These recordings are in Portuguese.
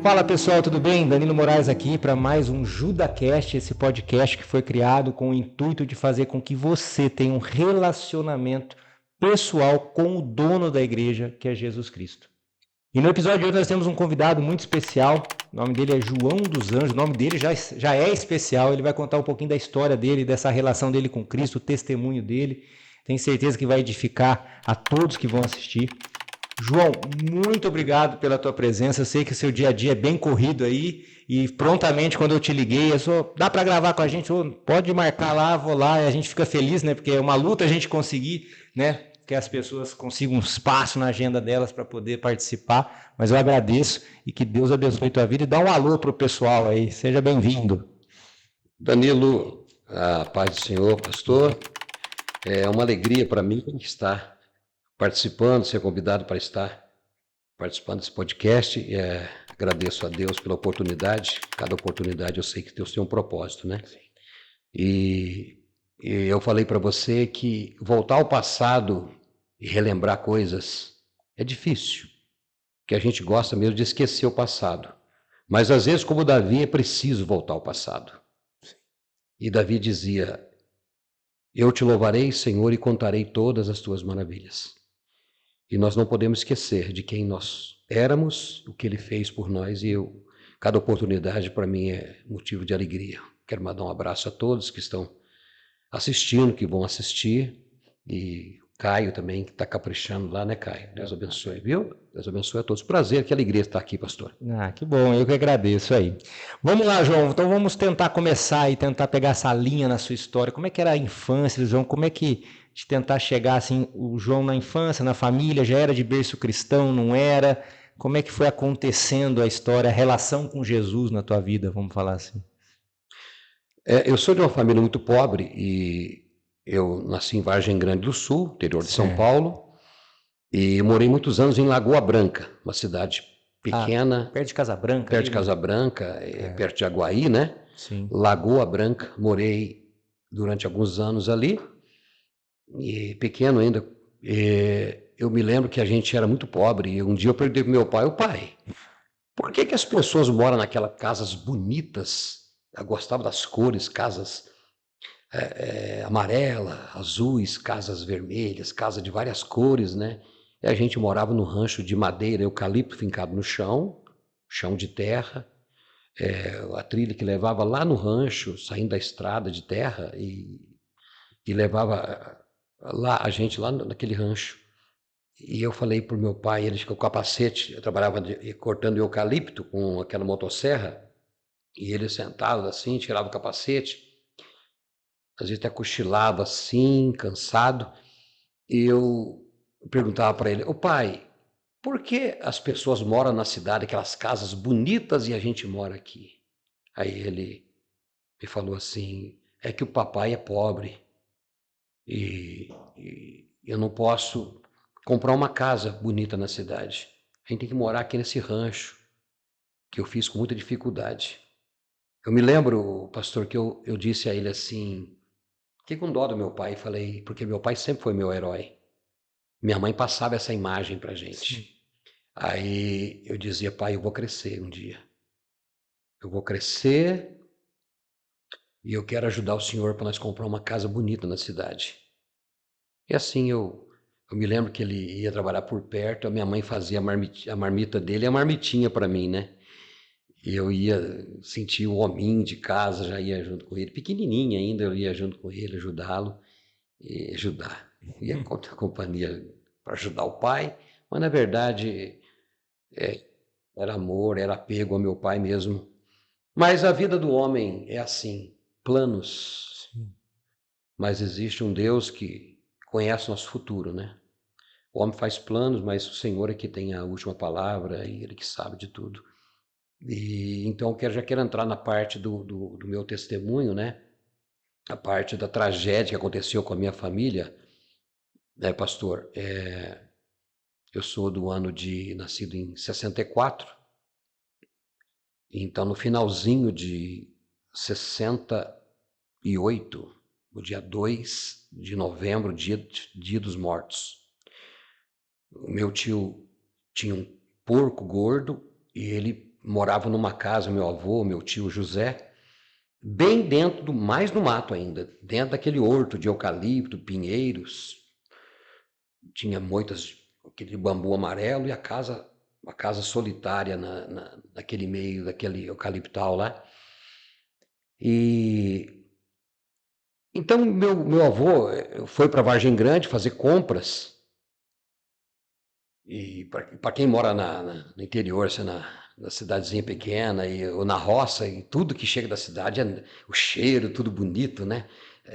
Fala pessoal, tudo bem? Danilo Moraes aqui para mais um JudaCast, esse podcast que foi criado com o intuito de fazer com que você tenha um relacionamento pessoal com o dono da igreja, que é Jesus Cristo. E no episódio de hoje nós temos um convidado muito especial, o nome dele é João dos Anjos, o nome dele já é especial, ele vai contar um pouquinho da história dele, dessa relação dele com Cristo, o testemunho dele. Tenho certeza que vai edificar a todos que vão assistir. João, muito obrigado pela tua presença. Eu sei que o seu dia a dia é bem corrido aí e prontamente quando eu te liguei, dá para gravar com a gente? Pode marcar lá, vou lá e a gente fica feliz, né? Porque é uma luta a gente conseguir, né? Que as pessoas consigam um espaço na agenda delas para poder participar. Mas eu agradeço e que Deus abençoe tua vida e dá um alô pro pessoal aí. Seja bem-vindo. Danilo, a paz do Senhor, pastor. É uma alegria para mim estar participando, ser convidado para estar participando desse podcast. Agradeço a Deus pela oportunidade. Cada oportunidade eu sei que Deus tem um propósito, né? E, e eu falei para você que voltar ao passado e relembrar coisas é difícil, que a gente gosta mesmo de esquecer o passado. Mas às vezes, como Davi, é preciso voltar ao passado. E Davi dizia: eu te louvarei, Senhor, e contarei todas as tuas maravilhas. E nós não podemos esquecer de quem nós éramos, o que ele fez por nós, cada oportunidade para mim é motivo de alegria. Quero mandar um abraço a todos que estão assistindo, que vão assistir, e Caio também, que está caprichando lá, né, Caio? Deus abençoe, viu? Deus abençoe a todos. Prazer, que alegria estar aqui, pastor. Que bom, eu que agradeço aí. Vamos lá, João, então vamos tentar começar e tentar pegar essa linha na sua história. Como é que era a infância, João? Como é que de tentar chegar assim, o João na infância, na família, já era de berço cristão, não era? Como é que foi acontecendo a história, a relação com Jesus na tua vida, vamos falar assim? Eu sou de uma família muito pobre e eu nasci em Vargem Grande do Sul, interior de São Certo. Paulo, e morei muitos anos em Lagoa Branca, uma cidade pequena, Perto de Casa Branca perto ali, de né? Casa Branca, perto de Aguaí, né? Sim. Lagoa Branca, morei durante alguns anos ali, e pequeno ainda. Eu me lembro que a gente era muito pobre, e um dia eu perguntei para meu pai: o pai, por que as pessoas moram naquelas casas bonitas? Eu gostava das cores, casas amarela, azuis, casas vermelhas, casa de várias cores, né? E a gente morava no rancho de madeira, eucalipto fincado no chão, chão de terra, a trilha que levava lá no rancho, saindo da estrada de terra e levava lá a gente lá naquele rancho. E eu falei para o meu pai, ele com o capacete, eu trabalhava cortando eucalipto com aquela motosserra, e ele sentado assim, tirava o capacete, às vezes até cochilava assim, cansado, e eu perguntava para ele: ô pai, por que as pessoas moram na cidade, aquelas casas bonitas, e a gente mora aqui? Aí ele me falou assim: é que o papai é pobre e eu não posso comprar uma casa bonita na cidade. A gente tem que morar aqui nesse rancho, que eu fiz com muita dificuldade. Eu me lembro, pastor, que eu disse a ele assim, fiquei com dó do meu pai, falei, porque meu pai sempre foi meu herói. Minha mãe passava essa imagem pra gente. Sim. Aí eu dizia: pai, eu vou crescer um dia. Eu vou crescer e eu quero ajudar o senhor para nós comprar uma casa bonita na cidade. E assim eu me lembro que ele ia trabalhar por perto, a minha mãe fazia a marmita dele e a marmitinha para mim, né? E eu ia sentir o hominho de casa, já ia junto com ele. Pequenininho ainda, eu ia junto com ele, ajudá-lo e ajudar. Ia com a companhia para ajudar o pai, mas na verdade era amor, era apego ao meu pai mesmo. Mas a vida do homem é assim, planos. Sim. Mas existe um Deus que conhece nosso futuro, né? O homem faz planos, mas o Senhor é que tem a última palavra e Ele que sabe de tudo. E então já quero entrar na parte do meu testemunho, né? A parte da tragédia que aconteceu com a minha família, né, pastor? Eu sou do ano nascido em 64, então no finalzinho de 68, no dia 2 de novembro, dia dos mortos. O meu tio tinha um porco gordo e ele morava numa casa, meu avô, meu tio José, bem dentro mais no mato ainda, dentro daquele horto de eucalipto, pinheiros, tinha moitas, aquele bambu amarelo e uma casa solitária naquele meio daquele eucaliptal lá. E então meu avô foi para Vargem Grande fazer compras. E para quem mora no interior, assim, na cidadezinha pequena ou na roça, e tudo que chega da cidade, o cheiro, tudo bonito, né?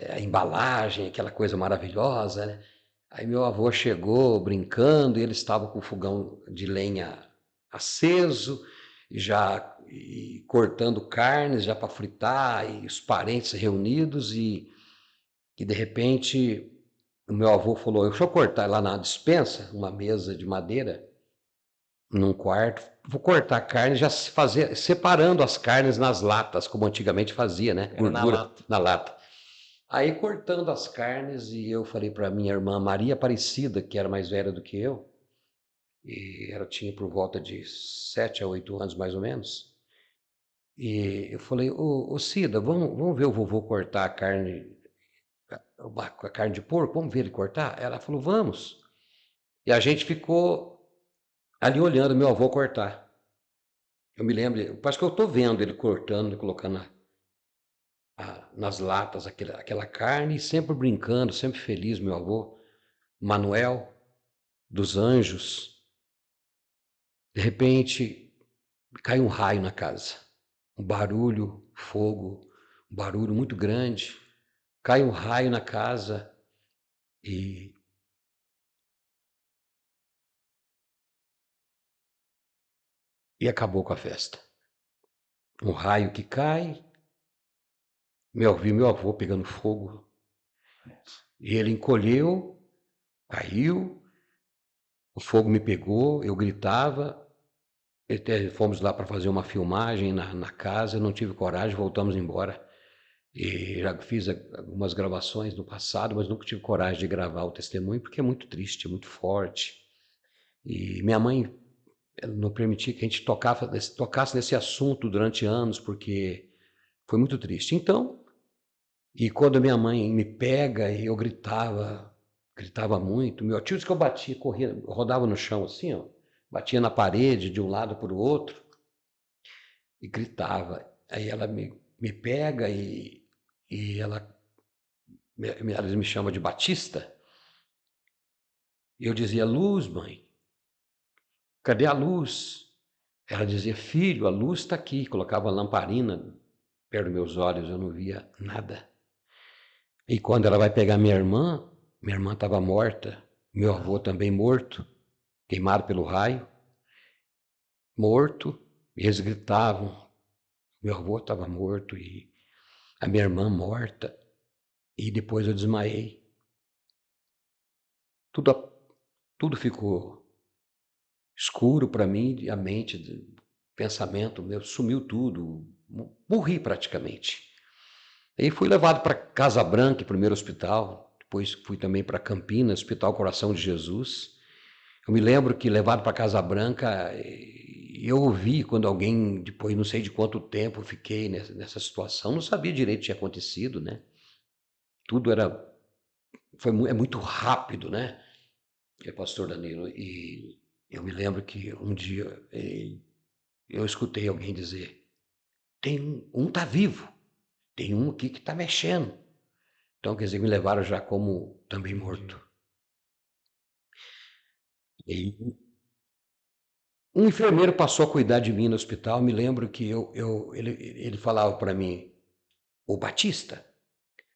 A embalagem, aquela coisa maravilhosa, né? Aí meu avô chegou brincando, e ele estava com o fogão de lenha aceso, e cortando carnes já para fritar, e os parentes reunidos, e de repente o meu avô falou: deixa eu cortar lá na despensa, uma mesa de madeira, num quarto, vou cortar a carne, já fazer, separando as carnes nas latas, como antigamente fazia, né? Era Gordura na lata. Aí cortando as carnes, e eu falei para minha irmã Maria Aparecida, que era mais velha do que eu, e ela tinha por volta de 7 a 8 anos mais ou menos, e eu falei: ô Cida, vamos ver o vovô cortar a carne de porco, vamos ver ele cortar? Ela falou: vamos. E a gente ficou ali olhando meu avô cortar. Eu me lembro, parece que eu estou vendo ele cortando, colocando nas latas aquela carne, e sempre brincando, sempre feliz, meu avô, Manuel dos Anjos. De repente, cai um raio na casa, um barulho, fogo, um barulho muito grande. Cai um raio na casa e acabou com a festa. Um raio que cai, meu avô pegando fogo, e ele encolheu, caiu, o fogo me pegou, eu gritava. Fomos lá para fazer uma filmagem na casa, eu não tive coragem, voltamos embora. E já fiz algumas gravações no passado, mas nunca tive coragem de gravar o testemunho, porque é muito triste, é muito forte. E minha mãe não permitia que a gente tocasse nesse assunto durante anos, porque foi muito triste. Então, e quando minha mãe me pega, e eu gritava muito. Meu tio disse que eu batia, corria, rodava no chão assim, ó, batia na parede de um lado para o outro e gritava. Aí ela me pega, e ela me chama de Batista. E eu dizia: luz, mãe, cadê a luz? Ela dizia: filho, a luz está aqui. Colocava a lamparina perto dos meus olhos, eu não via nada. E quando ela vai pegar minha irmã estava morta, meu avô também morto, queimado pelo raio, morto, e eles gritavam. Meu avô estava morto e a minha irmã morta, e depois eu desmaiei. Tudo ficou escuro para mim, a mente, o pensamento meu, sumiu tudo, morri praticamente. Aí fui levado para Casa Branca, primeiro hospital, depois fui também para Campinas, Hospital Coração de Jesus. Eu me lembro que levado para Casa Branca, eu ouvi quando alguém, depois não sei de quanto tempo fiquei nessa situação, não sabia direito o que tinha acontecido, né? Tudo é muito rápido, né? Pastor Danilo, e eu me lembro que um dia eu escutei alguém dizer: um tá vivo, tem um aqui que tá mexendo. Então, quer dizer, me levaram já como também morto. E um enfermeiro passou a cuidar de mim no hospital. Me lembro que ele falava para mim: ô Batista,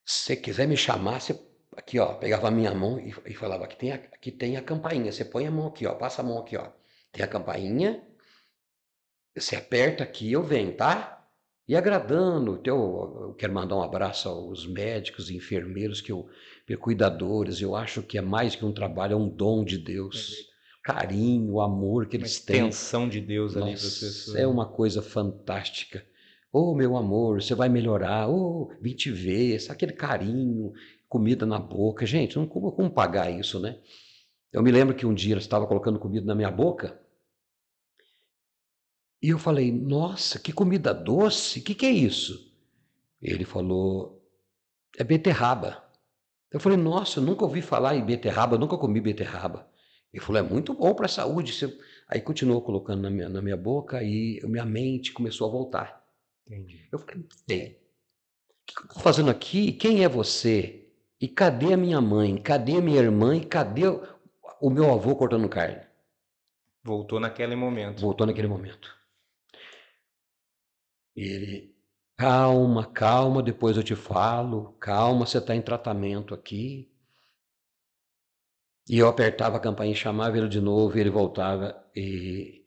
se você quiser me chamar, você, aqui ó, pegava a minha mão e falava: aqui tem a campainha, você põe a mão aqui ó, passa a mão aqui ó, tem a campainha, você aperta aqui, eu venho, tá? E agradando, eu quero mandar um abraço aos médicos e enfermeiros, cuidadores, eu acho que é mais que um trabalho, é um dom de Deus. Carinho, amor que eles têm. Uma extensão de Deus ali para as pessoas. É uma coisa fantástica. Oh, meu amor, você vai melhorar. Oh, vim te ver. Aquele carinho, comida na boca. Gente, não como pagar isso, né? Eu me lembro que um dia eu estava colocando comida na minha boca E eu falei, nossa, que comida doce, o que é isso? Ele falou, é beterraba. Eu falei, nossa, eu nunca ouvi falar em beterraba, eu nunca comi beterraba. Ele falou, é muito bom para a saúde. Aí continuou colocando na minha boca e minha mente começou a voltar. Entendi. Eu falei, bem, o que eu estou fazendo aqui? Quem é você? E cadê a minha mãe? Cadê a minha irmã? E cadê o meu avô cortando carne? Voltou naquele momento. Voltou naquele momento. E ele, calma, calma, depois eu te falo. Calma, você está em tratamento aqui. E eu apertava a campainha, chamava ele de novo, e ele voltava e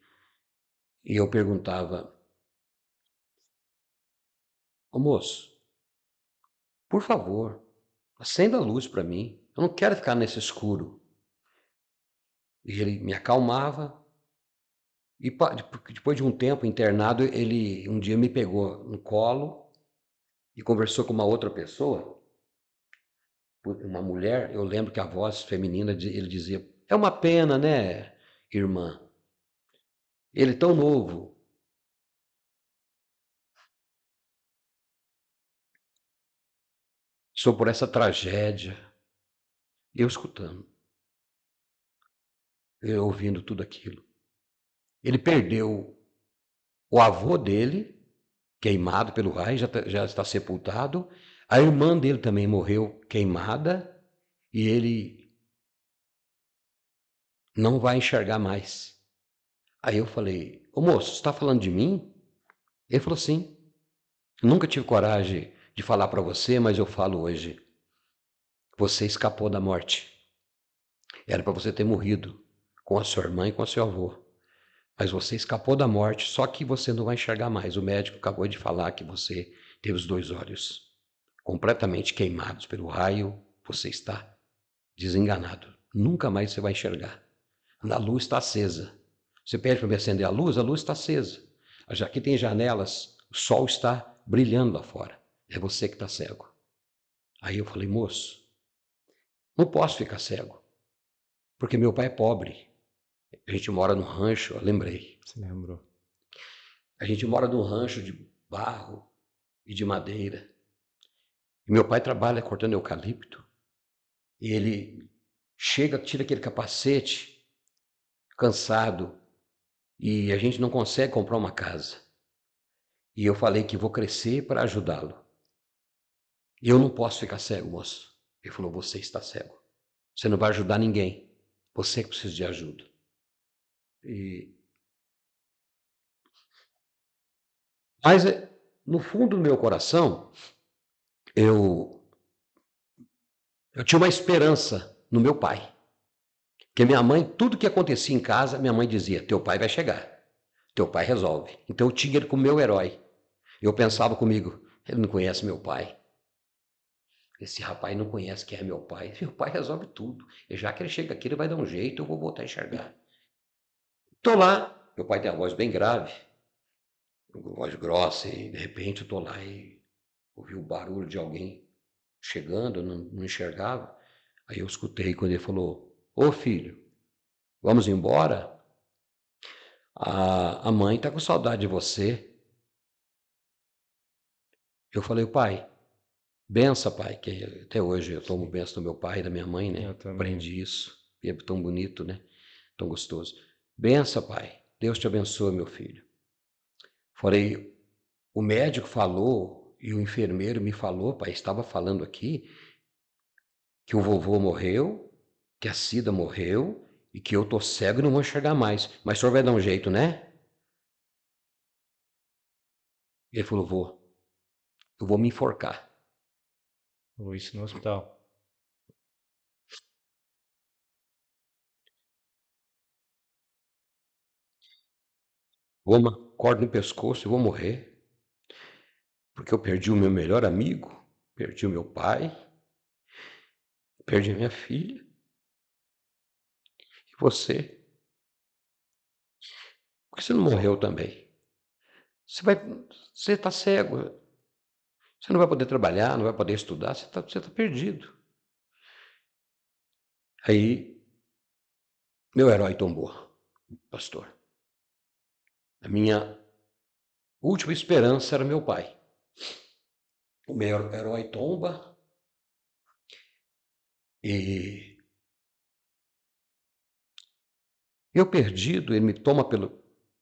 eu perguntava, ô moço, por favor, acenda a luz para mim. Eu não quero ficar nesse escuro. E ele me acalmava. E depois de um tempo internado, ele um dia me pegou no colo e conversou com uma outra pessoa, uma mulher. Eu lembro que a voz feminina, ele dizia, é uma pena, né, irmã? Ele é tão novo. Sou por essa tragédia. Eu escutando, eu ouvindo tudo aquilo. Ele perdeu o avô dele, queimado pelo raio, já está sepultado. A irmã dele também morreu queimada e ele não vai enxergar mais. Aí eu falei, ô moço, você está falando de mim? Ele falou, sim. Nunca tive coragem de falar para você, mas eu falo hoje. Você escapou da morte. Era para você ter morrido com a sua irmã e com o seu avô. Mas você escapou da morte, só que você não vai enxergar mais. O médico acabou de falar que você teve os 2 olhos completamente queimados pelo raio. Você está desenganado. Nunca mais você vai enxergar. A luz está acesa. Você pede para me acender a luz está acesa. Aqui tem janelas, o sol está brilhando lá fora. É você que está cego. Aí eu falei, moço, não posso ficar cego, porque meu pai é pobre. A gente mora num rancho, eu lembrei. Você lembrou? A gente mora num rancho de barro e de madeira. E meu pai trabalha cortando eucalipto. E ele chega, tira aquele capacete, cansado, e a gente não consegue comprar uma casa. E eu falei que vou crescer para ajudá-lo. E eu não posso ficar cego, moço. Ele falou, você está cego. Você não vai ajudar ninguém. Você que precisa de ajuda. Mas no fundo do meu coração, eu tinha uma esperança no meu pai. Porque minha mãe, tudo que acontecia em casa, minha mãe dizia, teu pai vai chegar. Teu pai resolve. Então eu tinha ele como meu herói. Eu pensava comigo, ele não conhece meu pai. Esse rapaz não conhece quem é meu pai. Meu pai resolve tudo. E já que ele chega aqui, ele vai dar um jeito, eu vou voltar a enxergar. Estou lá, meu pai tem a voz bem grave, voz grossa, e de repente eu estou lá e ouvi o barulho de alguém chegando, eu não enxergava. Aí eu escutei quando ele falou, ô filho, vamos embora? A mãe está com saudade de você. Eu falei, pai, benção, pai, que até hoje eu tomo benção do meu pai e da minha mãe, né? Eu também. Aprendi isso, e é tão bonito, né? Tão gostoso. Benção, pai, Deus te abençoe, meu filho. Falei, o médico falou e o enfermeiro me falou, pai, estava falando aqui, que o vovô morreu, que a Cida morreu e que eu tô cego e não vou enxergar mais. Mas o senhor vai dar um jeito, né? Ele falou, eu vou me enforcar. Falou isso no hospital. Vou uma corda no pescoço e vou morrer. Porque eu perdi o meu melhor amigo, perdi o meu pai, perdi a minha filha. E você? Por que você não morreu também? Você está cego. Você não vai poder trabalhar, não vai poder estudar, você tá perdido. Aí, meu herói tombou, pastor. A minha última esperança era meu pai. O meu herói tomba e eu perdido, ele me toma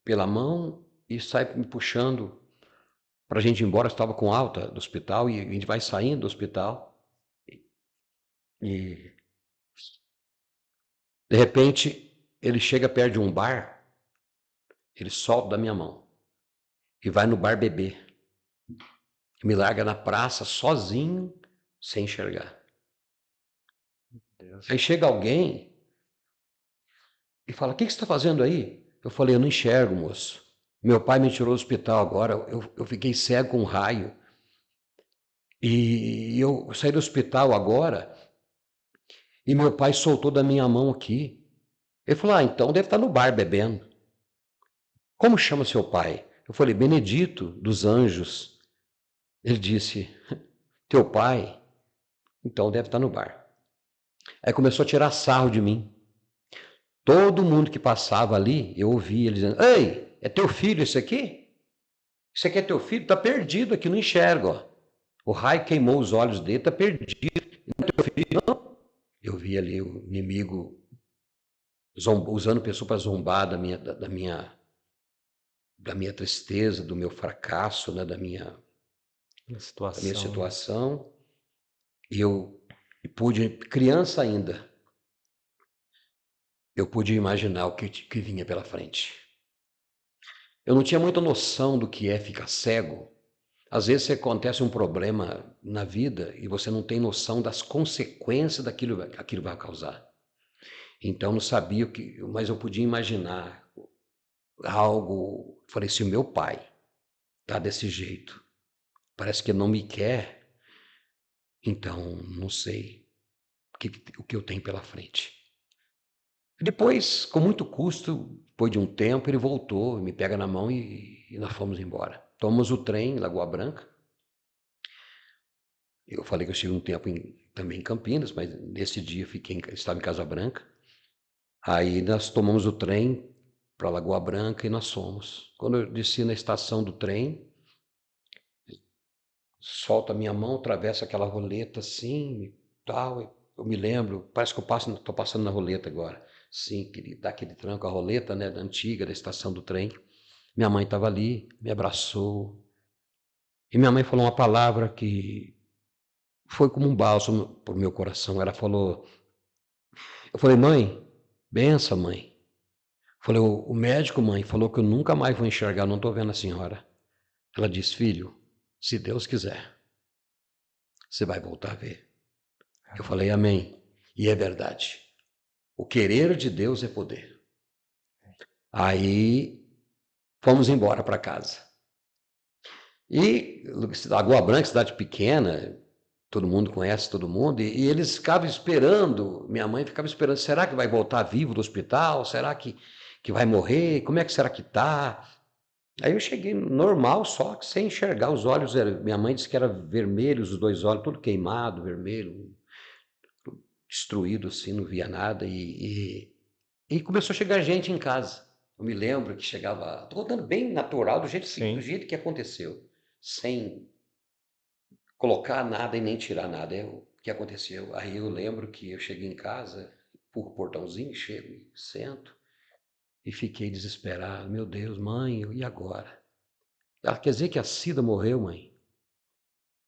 pela mão e sai me puxando para a gente ir embora. Eu estava com alta do hospital e a gente vai saindo do hospital e de repente ele chega perto de um bar, ele solta da minha mão e vai no bar beber. Me larga na praça sozinho, sem enxergar. Deus. Aí chega alguém e fala: "O que você está fazendo aí?" Eu falei: "Eu não enxergo, moço. Meu pai me tirou do hospital agora, eu fiquei cego com um raio. E eu saí do hospital agora e meu pai soltou da minha mão aqui." Ele falou: "Ah, então deve estar no bar bebendo." "Como chama seu pai?" Eu falei: "Benedito dos Anjos." Ele disse: "Teu pai? Então deve estar no bar." Aí começou a tirar sarro de mim. Todo mundo que passava ali, eu ouvia ele dizendo: "Ei, é teu filho esse aqui? Esse aqui é teu filho? Tá perdido aqui, não enxerga, ó. O raio queimou os olhos dele, tá perdido. Não é teu filho, não." Eu vi ali o inimigo usando pessoa para zombar da minha tristeza, do meu fracasso, né, da minha Situação, né? situação. E eu pude, criança ainda, eu pude imaginar o que vinha pela frente. Eu não tinha muita noção do que é ficar cego. Às vezes acontece um problema na vida e você não tem noção das consequências daquilo que aquilo vai causar. Então não sabia o que, mas eu podia imaginar algo. Falei: se o meu pai tá desse jeito, parece que não me quer, então não sei o que eu tenho pela frente. Depois, com muito custo, depois de um tempo, ele voltou, me pega na mão e nós fomos embora. Tomamos o trem em Lagoa Branca. Eu falei que eu estive um tempo também em Campinas, mas nesse dia estava em Casa Branca. Aí nós tomamos o trem para Lagoa Branca e nós fomos. Quando eu desci na estação do trem, solto a minha mão, atravessa aquela roleta assim e tal. Eu me lembro, parece que eu estou passando na roleta agora. Sim, dá aquele tranco, a roleta, né, da antiga, da estação do trem. Minha mãe estava ali, me abraçou. E minha mãe falou uma palavra que foi como um bálsamo para o meu coração. Ela falou, eu falei: "Mãe, benção, mãe." Falei: o médico, mãe, falou que eu nunca mais vou enxergar, não estou vendo a senhora." Ela disse: "Filho, se Deus quiser, você vai voltar a ver." Eu falei: "Amém." E é verdade. O querer de Deus é poder. Aí fomos embora para casa. E Lagoa Branca, cidade pequena, todo mundo conhece todo mundo, e eles ficavam esperando, minha mãe ficava esperando: será que vai voltar vivo do hospital? Será que vai morrer? Como é que será que tá? Aí eu cheguei normal, só que sem enxergar os olhos. Minha mãe disse que era vermelhos os dois olhos, tudo queimado, vermelho, destruído assim, não via nada. E começou a chegar gente em casa. Eu me lembro que chegava, estou contando bem natural, do Sim. jeito que aconteceu, sem colocar nada e nem tirar nada. É o que aconteceu. Aí eu lembro que eu cheguei em casa, por portãozinho, chego e sento, e fiquei desesperado. Meu Deus, mãe, e agora? Ela: "Quer dizer que a Cida morreu, mãe?"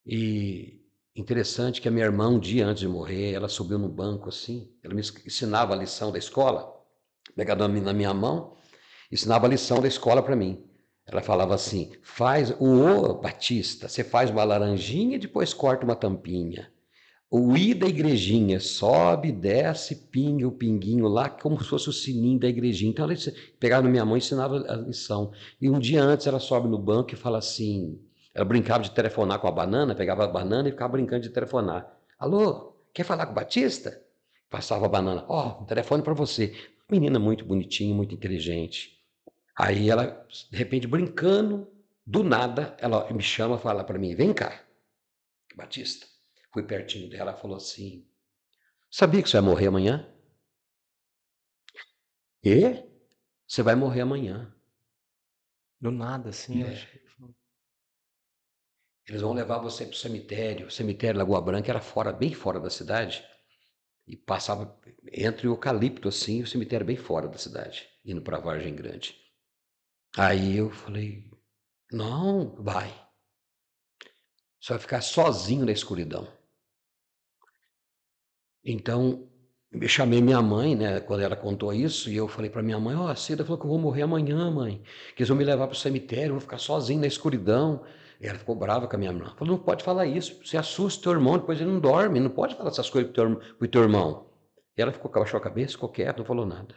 E interessante que a minha irmã, um dia antes de morrer, ela subiu no banco assim, ela me ensinava a lição da escola, pegava na minha mão, ensinava a lição da escola para mim. Ela falava assim: Ô Batista, você faz uma laranjinha e depois corta uma tampinha. O I da igrejinha, sobe, desce, pinga o pinguinho lá, como se fosse o sininho da igrejinha." Então ela pegava na minha mão e ensinava a lição. E um dia antes ela sobe no banco e fala assim, ela brincava de telefonar com a banana, pegava a banana e ficava brincando de telefonar. "Alô, quer falar com o Batista?" Passava a banana: "Ó, telefone para você." Menina muito bonitinha, muito inteligente. Aí ela, de repente, brincando, do nada, ela me chama e fala para mim: "Vem cá, Batista." Fui pertinho dela e falou assim: "Sabia que você vai morrer amanhã?" "E? Você vai morrer amanhã." Do nada, assim, ela É. chega e fala, Eles vão levar você para o cemitério. O cemitério Lagoa Branca era fora, bem fora da cidade. E passava entre o eucalipto, assim, o cemitério bem fora da cidade, indo para Vargem Grande. Aí eu falei, não, vai. Você vai ficar sozinho na escuridão. Então, eu chamei minha mãe, né, quando ela contou isso, e eu falei para minha mãe, ó, a Cida falou que eu vou morrer amanhã, mãe, que eles vão me levar para o cemitério, eu vou ficar sozinho na escuridão. E ela ficou brava com a minha irmã. Falou, não pode falar isso, você assusta o teu irmão, depois ele não dorme, não pode falar essas coisas pro teu irmão. E ela abaixou a cabeça, ficou quieta, não falou nada.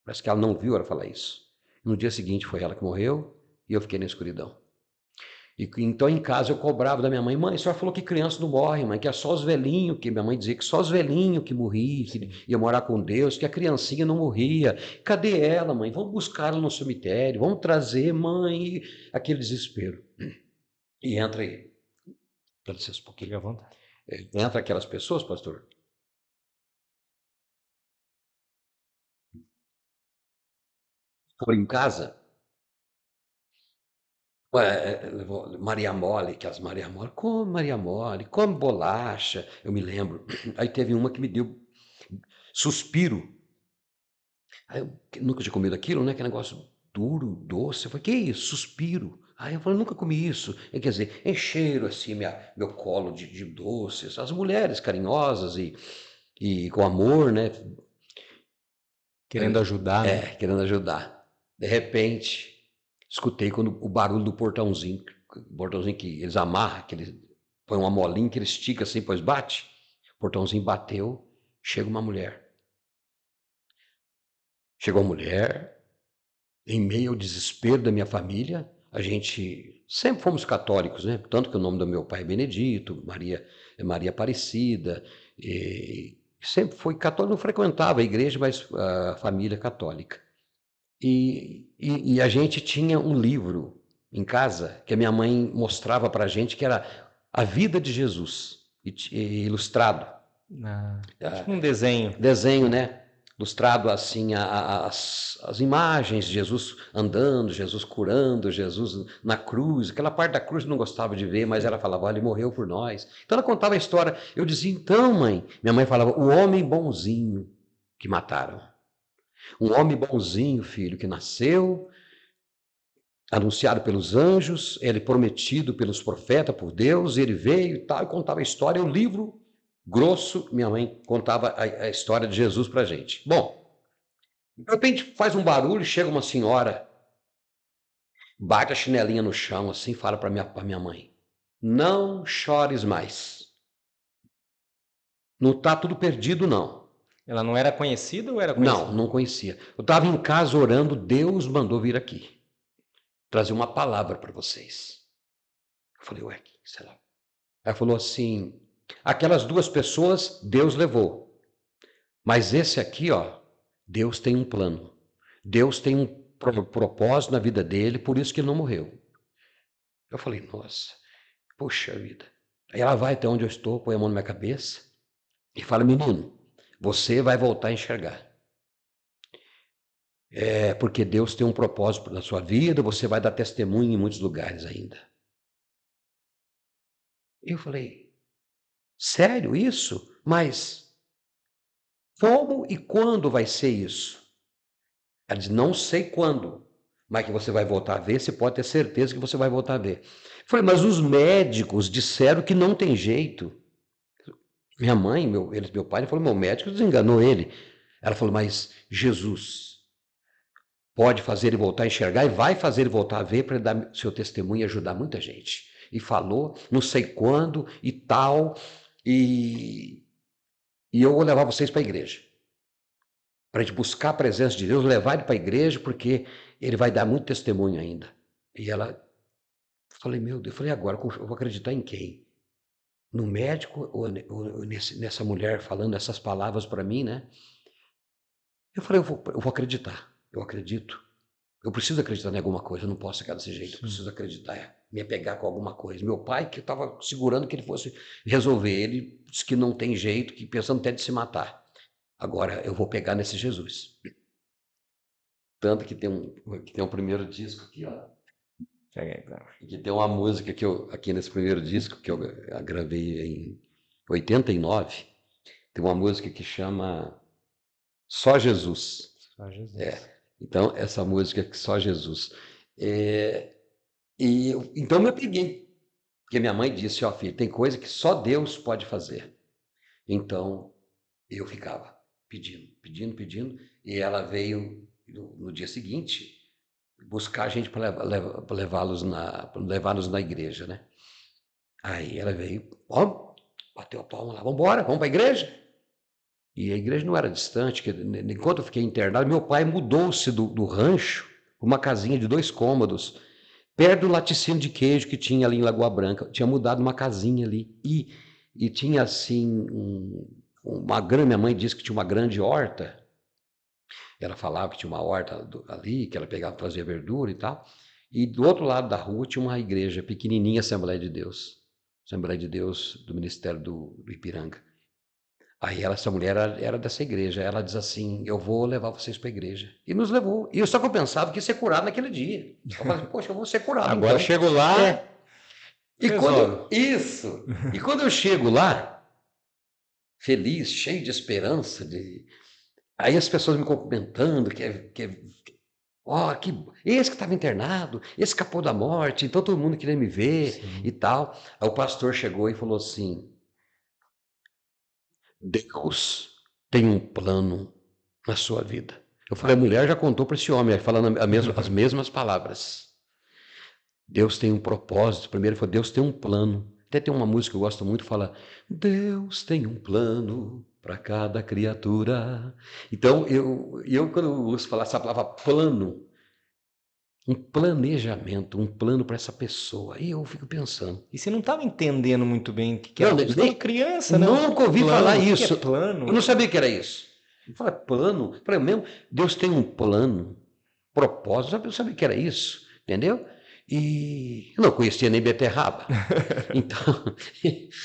Parece que ela não viu ela falar isso. No dia seguinte foi ela que morreu e eu fiquei na escuridão. E então em casa eu cobrava da minha mãe, mãe, a senhora falou que criança não morre, mãe, que é só os velhinhos, que minha mãe dizia que só os velhinhos que morriam, que ia morar com Deus, que a criancinha não morria. Cadê ela, mãe? Vamos buscar ela no cemitério, vamos trazer, mãe. E aquele desespero. E entra aí, dá licença um fica à pouquinho. vontade. Entra aquelas pessoas, pastor, foram em casa, Maria Mole, que as Maria Mole, come bolacha, eu me lembro. Aí teve uma que me deu suspiro. Aí eu nunca tinha comido aquilo, né? Que negócio duro, doce. Eu falei, que isso? Suspiro. Aí eu falei, nunca comi isso. Quer dizer, encheram assim meu colo de doces. As mulheres carinhosas e com amor, né? Querendo ajudar, né? Querendo ajudar. De repente, escutei quando o barulho do portãozinho. O portãozinho que eles amarram, que eles põem uma molinha que ele estica assim, depois bate. O portãozinho bateu, chega uma mulher. Chegou a mulher, em meio ao desespero da minha família, a gente sempre fomos católicos, né? Tanto que o nome do meu pai é Benedito, Maria é Maria Aparecida, e sempre foi católico, não frequentava a igreja, mas a família católica. E a gente tinha um livro em casa que a minha mãe mostrava para a gente, que era a vida de Jesus, ilustrado. Tipo um desenho. Desenho, né? Ilustrado assim, as imagens de Jesus andando, Jesus curando, Jesus na cruz. Aquela parte da cruz eu não gostava de ver, mas ela falava, olha, ele morreu por nós. Então ela contava a história. Eu dizia, então, mãe, minha mãe falava, o homem bonzinho que mataram. Um homem bonzinho, filho, que nasceu, anunciado pelos anjos, ele prometido pelos profetas, por Deus, ele veio e tal, e contava a história. O livro grosso, minha mãe contava a história de Jesus para a gente. Bom, de repente faz um barulho, chega uma senhora, bate a chinelinha no chão, assim, fala para minha mãe, não chores mais. Não está tudo perdido, não. Ela não era conhecida ou era Não, conhecida? não conhecia. Eu estava em casa orando, Deus mandou vir aqui, trazer uma palavra para vocês. Eu falei, ué, sei lá. Ela falou assim, aquelas duas pessoas Deus levou, mas esse aqui, ó, Deus tem um plano. Deus tem um propósito na vida dele, por isso que ele não morreu. Eu falei, nossa, poxa vida. Aí ela vai até onde eu estou, põe a mão na minha cabeça e fala, menino, você vai voltar a enxergar. É porque Deus tem um propósito na sua vida, você vai dar testemunho em muitos lugares ainda. Eu falei, sério isso? Mas como e quando vai ser isso? Ela diz, não sei quando, mas que você vai voltar a ver, você pode ter certeza que você vai voltar a ver. Eu falei, mas os médicos disseram que não tem jeito. Minha mãe, meu pai, ele falou, meu médico desenganou ele. Ela falou, mas Jesus pode fazer ele voltar a enxergar e vai fazer ele voltar a ver para ele dar seu testemunho e ajudar muita gente. E falou, não sei quando e tal, e eu vou levar vocês para a igreja. Para a gente buscar a presença de Deus, levar ele para a igreja, porque ele vai dar muito testemunho ainda. E ela, falei, meu Deus, eu falei, agora eu vou acreditar em quem? No médico ou nessa mulher falando essas palavras para mim, né? Eu falei, eu vou acreditar, eu acredito. Eu preciso acreditar em alguma coisa, eu não posso ficar desse jeito, eu preciso acreditar, me apegar com alguma coisa. Meu pai, que estava segurando que ele fosse resolver, ele disse que não tem jeito, que pensando até de se matar. Agora eu vou pegar nesse Jesus. Tanto que tem um primeiro disco aqui, ó. E que tem uma música que eu, aqui nesse primeiro disco, que eu gravei em 89, tem uma música que chama Só Jesus. Só Jesus. Então, essa música que Só Jesus. Então eu me peguei, porque minha mãe disse, ó filho, tem coisa que só Deus pode fazer. Então, eu ficava pedindo, e ela veio no dia seguinte buscar a gente para levá-los na igreja, né? Aí ela veio, ó, bateu a palma lá, vamos embora, vamos para a igreja. E a igreja não era distante, que, enquanto eu fiquei internado, meu pai mudou-se do rancho para uma casinha de 2 cômodos, perto do laticínio de queijo que tinha ali em Lagoa Branca. Tinha mudado uma casinha ali. E tinha assim, minha mãe disse que tinha uma grande horta. Ela falava que tinha uma horta ali, que ela pegava, trazia verdura e tal. E do outro lado da rua tinha uma igreja pequenininha, Assembleia de Deus. Assembleia de Deus do Ministério do Ipiranga. Aí essa mulher era dessa igreja. Ela diz assim, eu vou levar vocês para a igreja. E nos levou. E só que eu pensava que ia ser curado naquele dia. Eu falei, poxa, eu vou ser curado Agora então. chego lá. E quando eu chego lá, feliz, cheio de esperança, aí as pessoas me cumprimentando, esse que estava internado, esse escapou da morte, então todo mundo queria me ver. Sim. E tal. Aí o pastor chegou e falou assim, Deus tem um plano na sua vida. Eu falei, a mulher já contou para esse homem, falando as mesmas palavras. Deus tem um propósito. Primeiro ele falou, Deus tem um plano. Até tem uma música que eu gosto muito, fala, Deus tem um plano para cada criatura. Então, eu quando eu uso falar essa palavra plano, um planejamento, um plano para essa pessoa. E eu fico pensando. E você não estava entendendo muito bem o que era. Nem criança, né? Nunca ouvi falar isso. Que é plano? Eu não sabia que era isso. Eu falei, plano? Eu falei, mesmo, Deus tem um plano, propósito. Eu não sabia que era isso, entendeu? E eu não conhecia nem beterraba. Então,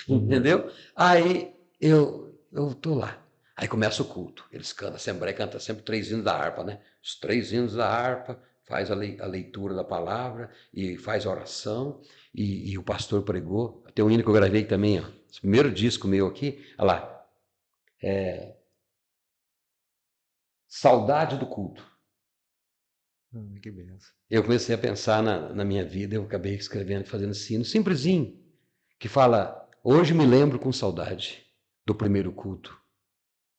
entendeu? Aí eu tô lá. Aí começa o culto. Eles cantam, a Assembleia canta sempre 3 hinos da harpa, né? Os 3 hinos da harpa, faz a leitura da palavra e faz a oração. E o pastor pregou. Tem um hino que eu gravei também, ó. Esse primeiro disco meu aqui, olha lá. Saudade do culto. Que benção. Eu comecei a pensar na minha vida, eu acabei escrevendo, fazendo esse hino simplesinho, que fala, hoje me lembro com saudade do primeiro culto,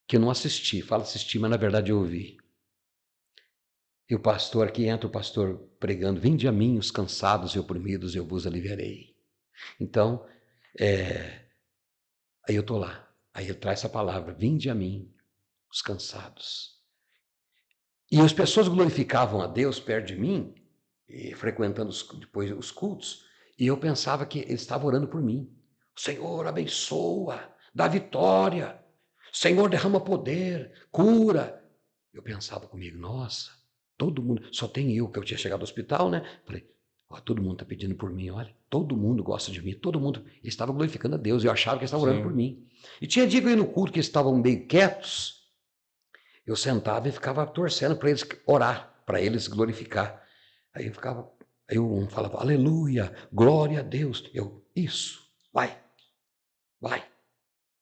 que eu não assisti, fala assistir, mas na verdade eu ouvi. E o pastor, aqui entra o pastor pregando, vinde a mim os cansados e oprimidos, eu vos aliviarei. Então, aí eu estou lá, aí ele traz essa palavra, vinde a mim os cansados. E as pessoas glorificavam a Deus perto de mim, frequentando depois os cultos, e eu pensava que ele estava orando por mim. Senhor, abençoa, dá vitória. Senhor, derrama poder, cura. Eu pensava comigo, nossa, todo mundo, só tem eu, que eu tinha chegado ao hospital, né? Falei, todo mundo está pedindo por mim, olha, todo mundo gosta de mim, todo mundo estava glorificando a Deus, eu achava que eles estavam orando por mim. E tinha dia que eu ia no culto que eles estavam meio quietos, eu sentava e ficava torcendo para eles orar, para eles glorificar. Aí um falava, aleluia, glória a Deus. Isso, vai.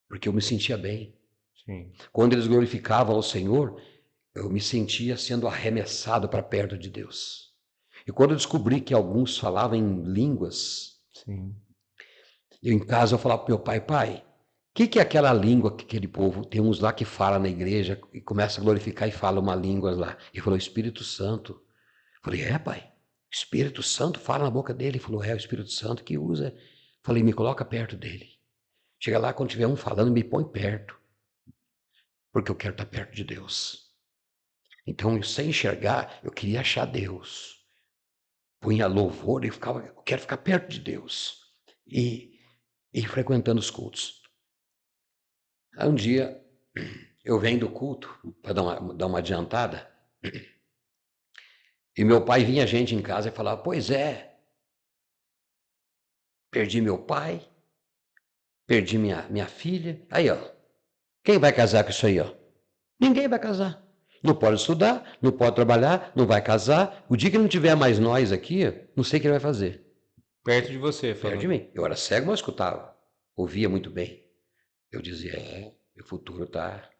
Porque eu me sentia bem. Sim. Quando eles glorificavam ao Senhor, eu me sentia sendo arremessado para perto de Deus. E quando eu descobri que alguns falavam em línguas, sim, eu em casa eu falava para meu pai, o que é aquela língua que aquele povo, tem uns lá que fala na igreja e começa a glorificar e fala uma língua lá. Ele falou, Espírito Santo. Eu falei, pai, Espírito Santo fala na boca dele. Ele falou, o Espírito Santo que usa. Eu falei, me coloca perto dele. Chega lá, quando tiver um falando, me põe perto. Porque eu quero estar perto de Deus. Então, sem enxergar, eu queria achar Deus. Punha louvor e eu quero ficar perto de Deus. E frequentando os cultos. Aí um dia, eu venho do culto, para dar uma adiantada, e meu pai vinha gente em casa e falava, pois é, perdi meu pai, perdi minha filha. Aí, ó, quem vai casar com isso aí, ó? Ninguém vai casar. Não pode estudar, não pode trabalhar, não vai casar. O dia que não tiver mais nós aqui, não sei o que ele vai fazer. Perto de você, Perto de falando. mim. Eu era cego, mas escutava. Ouvia muito bem. Eu dizia, meu futuro tá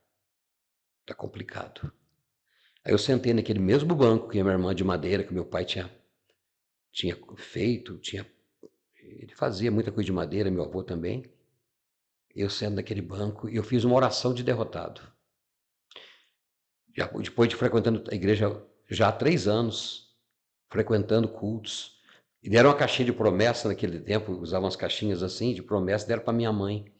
complicado. Aí eu sentei naquele mesmo banco que a minha irmã de madeira, que meu pai tinha feito, ele fazia muita coisa de madeira, meu avô também. Eu sento naquele banco e eu fiz uma oração de derrotado. Depois de frequentando a igreja já há 3 anos, frequentando cultos, e deram uma caixinha de promessa naquele tempo, usavam umas caixinhas assim de promessa, deram para minha mãe.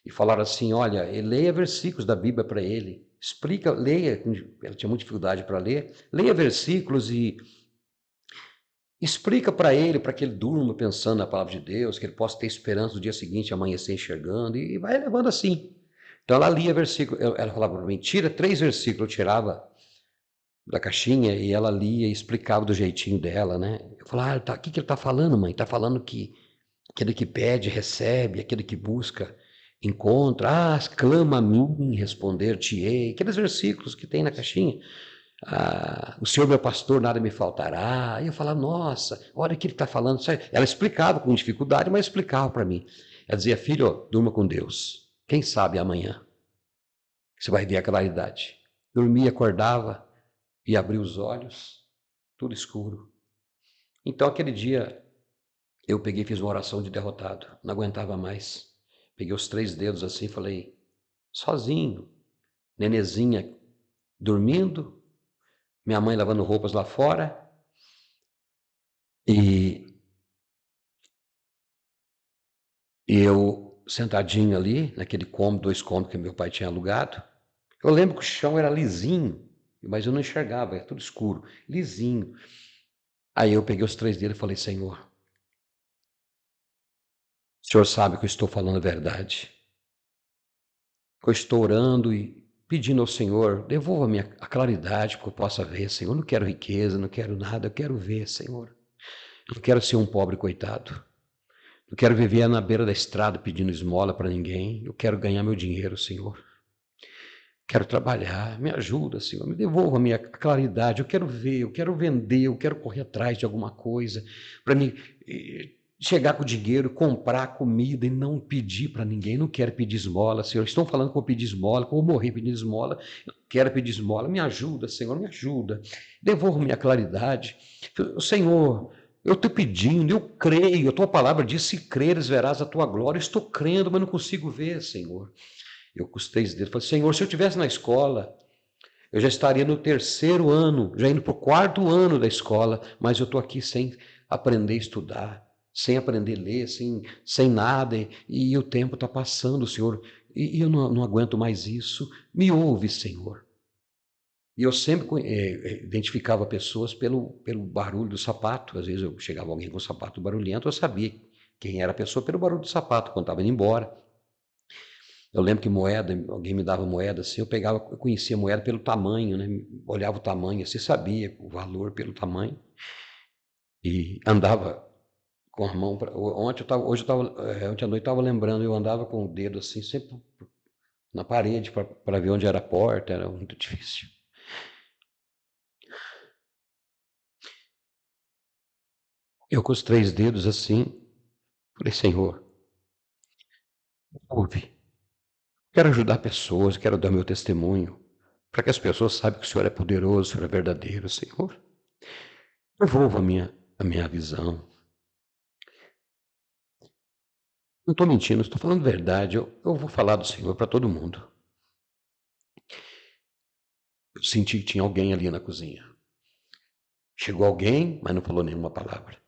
E falaram assim, olha, leia versículos da Bíblia para ele, explica, leia, ela tinha muita dificuldade para ler, leia versículos e explica para ele, para que ele durma pensando na palavra de Deus, que ele possa ter esperança no dia seguinte, amanhecer enxergando, e vai levando assim. Então ela lia versículo, ela falava para mim, tira 3 versículos, eu tirava da caixinha e ela lia e explicava do jeitinho dela, né? Eu falava, o que ele está falando, mãe? Está falando que aquele que pede, recebe, aquele que busca, encontra. Clama a mim, responder-te-ei. Aqueles versículos que tem na caixinha. O Senhor meu pastor, nada me faltará. E eu falava, nossa, olha o que ele está falando. Ela explicava com dificuldade, mas explicava para mim. Ela dizia, filho, durma com Deus. Quem sabe amanhã você vai ver a claridade. Dormia, acordava e abria os olhos, tudo escuro. Então aquele dia eu peguei e fiz uma oração de derrotado, não aguentava mais. Peguei os 3 dedos assim e falei, sozinho, nenezinha dormindo, minha mãe lavando roupas lá fora, e eu sentadinho ali, naquele cômodo, 2 cômodos que meu pai tinha alugado. Eu lembro que o chão era lisinho, mas eu não enxergava, era tudo escuro, lisinho. Aí eu peguei os 3 dedos e falei, Senhor, o Senhor sabe que eu estou falando a verdade. Eu estou orando e pedindo ao Senhor, devolva-me a claridade para que eu possa ver, Senhor. Eu não quero riqueza, não quero nada, eu quero ver, Senhor. Eu não quero ser um pobre coitado. Não quero viver na beira da estrada pedindo esmola para ninguém. Eu quero ganhar meu dinheiro, Senhor. Quero trabalhar, me ajuda, Senhor, me devolva a minha claridade. Eu quero ver, eu quero vender, eu quero correr atrás de alguma coisa para me chegar com o dinheiro, comprar comida e não pedir para ninguém. Não quero pedir esmola, Senhor. Estão falando que eu vou pedir esmola, que eu vou morrer pedindo esmola. Eu não quero pedir esmola. Me ajuda, Senhor, me ajuda. Devolva minha claridade. Senhor, eu estou pedindo, eu creio. A tua palavra diz: se creres, verás a tua glória. Eu estou crendo, mas não consigo ver, Senhor. Eu com os 3 dedos falei, Senhor, se eu estivesse na escola, eu já estaria no 3º ano, já indo para o 4º ano da escola, mas eu estou aqui sem aprender a estudar, sem aprender a ler, sem nada, e o tempo está passando, Senhor, e eu não aguento mais isso. Me ouve, Senhor. E eu sempre identificava pessoas pelo barulho do sapato. Às vezes eu chegava alguém com um sapato barulhento, eu sabia quem era a pessoa pelo barulho do sapato, quando estava indo embora. Eu lembro que moeda, alguém me dava moeda assim, eu conhecia a moeda pelo tamanho, né? Olhava o tamanho, assim, sabia o valor pelo tamanho e andava com a mão. Ontem à noite eu estava lembrando, eu andava com o dedo assim, sempre na parede para ver onde era a porta, era muito difícil. Eu com os 3 dedos assim, falei, Senhor, ouve, quero ajudar pessoas, quero dar meu testemunho, para que as pessoas saibam que o Senhor é poderoso, o Senhor é verdadeiro, Senhor. Devolva a minha visão. Não estou mentindo, estou falando verdade. Eu vou falar do Senhor para todo mundo. Eu senti que tinha alguém ali na cozinha. Chegou alguém, mas não falou nenhuma palavra.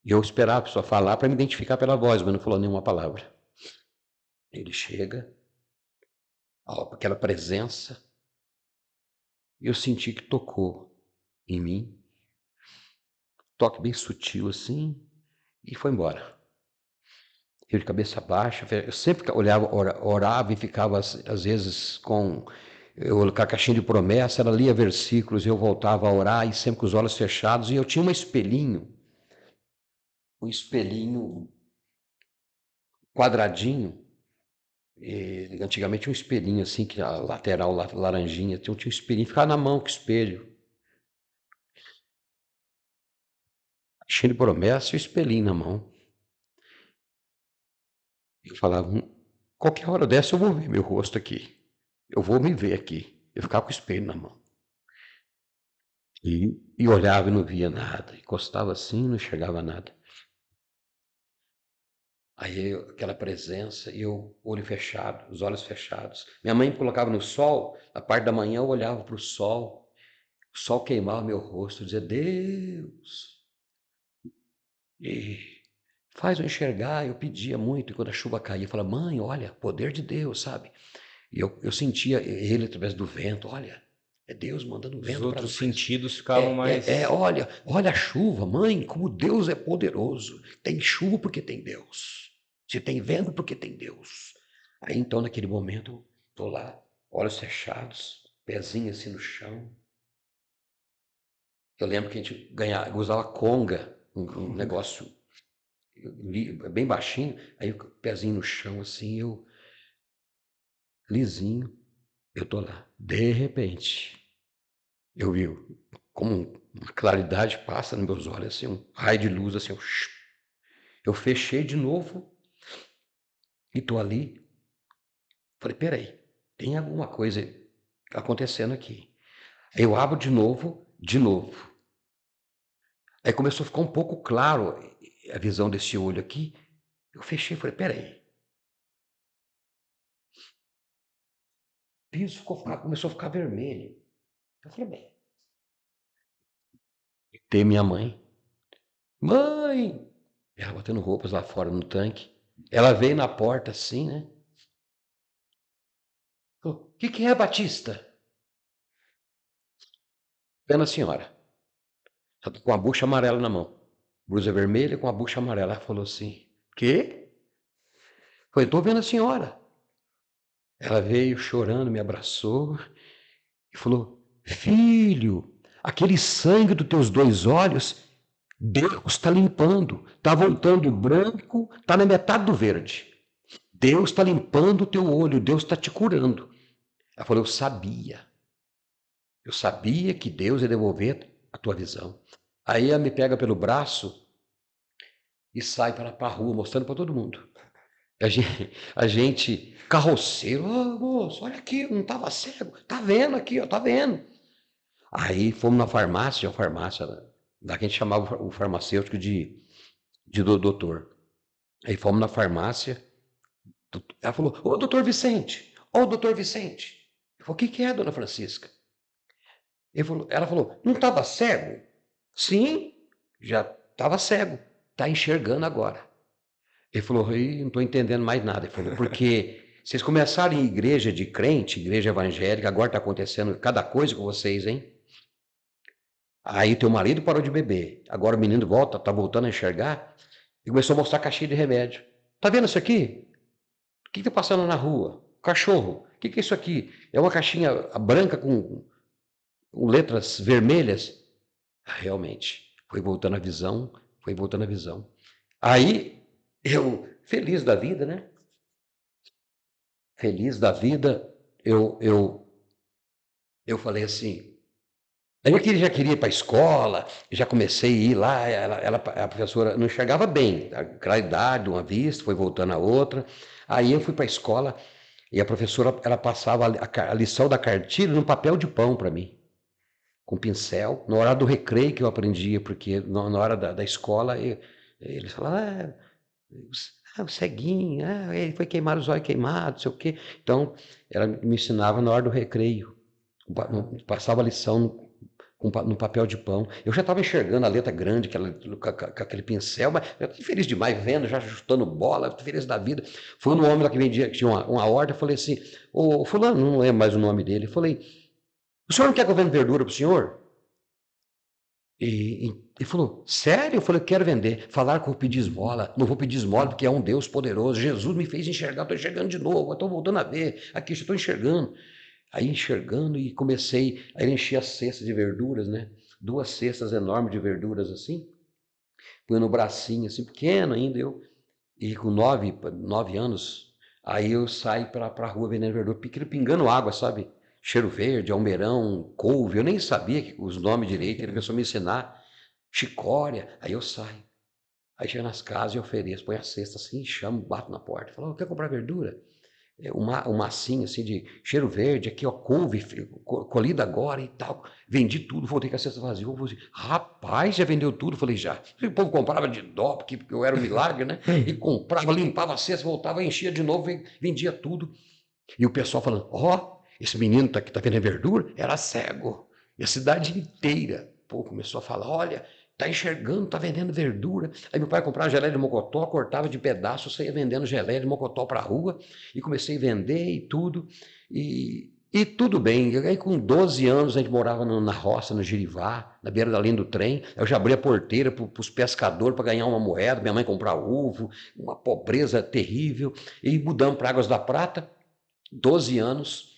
E eu esperava a pessoa falar para me identificar pela voz, mas não falou nenhuma palavra. Ele chega, aquela presença, e eu senti que tocou em mim, toque bem sutil assim, e foi embora. Eu de cabeça baixa, eu sempre olhava, orava e ficava às vezes com a caixinha de promessa, ela lia versículos, eu voltava a orar e sempre com os olhos fechados, e eu tinha um espelhinho quadradinho, E antigamente tinha um espelhinho assim, que a lateral laranjinha, tinha um espelhinho, ficava na mão com o espelho. Cheio de promessa e o espelhinho na mão. Eu falava, qualquer hora dessa eu vou ver meu rosto aqui. Eu vou me ver aqui. Eu ficava com o espelho na mão. E olhava e não via nada. Encostava assim e não enxergava nada. Aí aquela presença e eu, olho fechado, os olhos fechados. Minha mãe me colocava no sol, a parte da manhã eu olhava para o sol queimava meu rosto, eu dizia, Deus, e faz eu enxergar. Eu pedia muito, e quando a chuva caía, eu falava, mãe, olha, poder de Deus, sabe? E eu sentia ele através do vento, olha, é Deus mandando Os vento para outros vocês. sentidos ficavam mais. Olha a chuva, mãe, como Deus é poderoso. Tem chuva porque tem Deus. Se tem vento, porque tem Deus. Aí então, naquele momento, estou lá, olhos fechados, pezinho assim no chão. Eu lembro que a gente usava conga, um negócio bem baixinho, aí o pezinho no chão assim, eu lisinho, eu tô lá. De repente, eu vi como uma claridade passa nos meus olhos, assim, um raio de luz, assim, eu fechei de novo e tô ali. Falei, peraí, tem alguma coisa acontecendo aqui. Aí eu abro de novo, de novo. Aí começou a ficar um pouco claro a visão desse olho aqui. Eu fechei e falei, peraí. O piso começou a ficar vermelho. Eu falei, bem. Tem minha mãe. Mãe! Ela botando roupas lá fora no tanque. Ela veio na porta assim, né? Falou, o que é, Batista? Vendo a senhora. Com a bucha amarela na mão. Blusa vermelha com a bucha amarela. Ela falou assim, quê? Falei, estou vendo a senhora. Ela veio chorando, me abraçou e falou, filho, aquele sangue dos teus 2 olhos, Deus está limpando. Está voltando branco, está na metade do verde. Deus está limpando o teu olho, Deus está te curando. Ela falou, eu sabia que Deus ia devolver a tua visão. Aí ela me pega pelo braço e sai para a rua, mostrando para todo mundo. A gente carroceiro, moço, olha aqui, eu não estava cego, tá vendo aqui, ó, tá vendo. Aí fomos na farmácia, da que a gente chamava o farmacêutico de doutor. Aí fomos na farmácia, ela falou, ô doutor Vicente, ô doutor Vicente. Eu falei, o que é, dona Francisca? Ela falou, não estava cego? Sim, já estava cego, está enxergando agora. Ele falou, não estou entendendo mais nada. Ele falou, porque vocês começaram em igreja de crente, igreja evangélica, agora está acontecendo cada coisa com vocês, hein? Aí teu marido parou de beber, agora o menino está voltando a enxergar, e começou a mostrar caixinha de remédio. Tá vendo isso aqui? O que está passando na rua? Cachorro. O que é isso aqui? É uma caixinha branca com letras vermelhas. Realmente, foi voltando a visão, foi voltando a visão. Aí, eu, feliz da vida, né? Feliz da vida, eu falei assim, eu já queria ir para a escola, já comecei a ir lá, a professora não enxergava bem, a claridade, uma vista, foi voltando a outra. Aí eu fui para a escola e a professora, ela passava a lição da cartilha num papel de pão para mim, com pincel, na hora do recreio que eu aprendia, porque na hora da escola, eles falavam, o ceguinho, ele foi queimar os olhos queimados, não sei o quê. Então, ela me ensinava na hora do recreio, passava a lição no papel de pão. Eu já estava enxergando a letra grande, com aquele pincel, mas eu estou feliz demais vendo, já chutando bola, estou feliz da vida. Foi um homem lá que vendia, que tinha uma horta, eu falei assim, ô fulano, não lembro mais o nome dele, eu falei, o senhor não quer que eu venda verdura para o senhor? E ele falou, sério? Eu falei, eu quero vender. Falaram que eu vou pedir esmola. Não vou pedir esmola porque é um Deus poderoso. Jesus me fez enxergar, estou enxergando de novo, estou voltando a ver. Aqui, estou enxergando. Aí enxergando e comecei a encher as cestas de verduras, né? 2 cestas enormes de verduras assim. Põe no bracinho assim, pequeno ainda eu. E com 9 anos, Aí eu saio para a rua vendendo verdura, pingando água, sabe? Cheiro verde, almeirão, couve, eu nem sabia os nomes direito, ele começou a me ensinar, chicória, aí eu saio. Aí chego nas casas e ofereço, põe a cesta assim, chamo, bato na porta, falo, quer comprar verdura? Um massinho assim de cheiro verde, aqui ó, couve, colhida agora e tal. Vendi tudo, voltei com a cesta vazia. Eu falei assim, rapaz, já vendeu tudo? Eu falei, já. O povo comprava de dó, porque eu era um milagre, né? E comprava, limpava a cesta, voltava, enchia de novo, vendia tudo. E o pessoal falando, ó, esse menino que tá vendendo verdura, era cego. E a cidade inteira, pô, começou a falar, olha, tá enxergando, tá vendendo verdura. Aí meu pai comprava geleia de mocotó, cortava de pedaço, saía vendendo geleia de mocotó para a rua, e comecei a vender e tudo, e tudo bem. Aí com 12 anos a gente morava na roça, no Jirivá, na beira da linha do trem, eu já abria a porteira para os pescadores para ganhar uma moeda, minha mãe comprar ovo, uma pobreza terrível, e mudamos para Águas da Prata, 12 anos,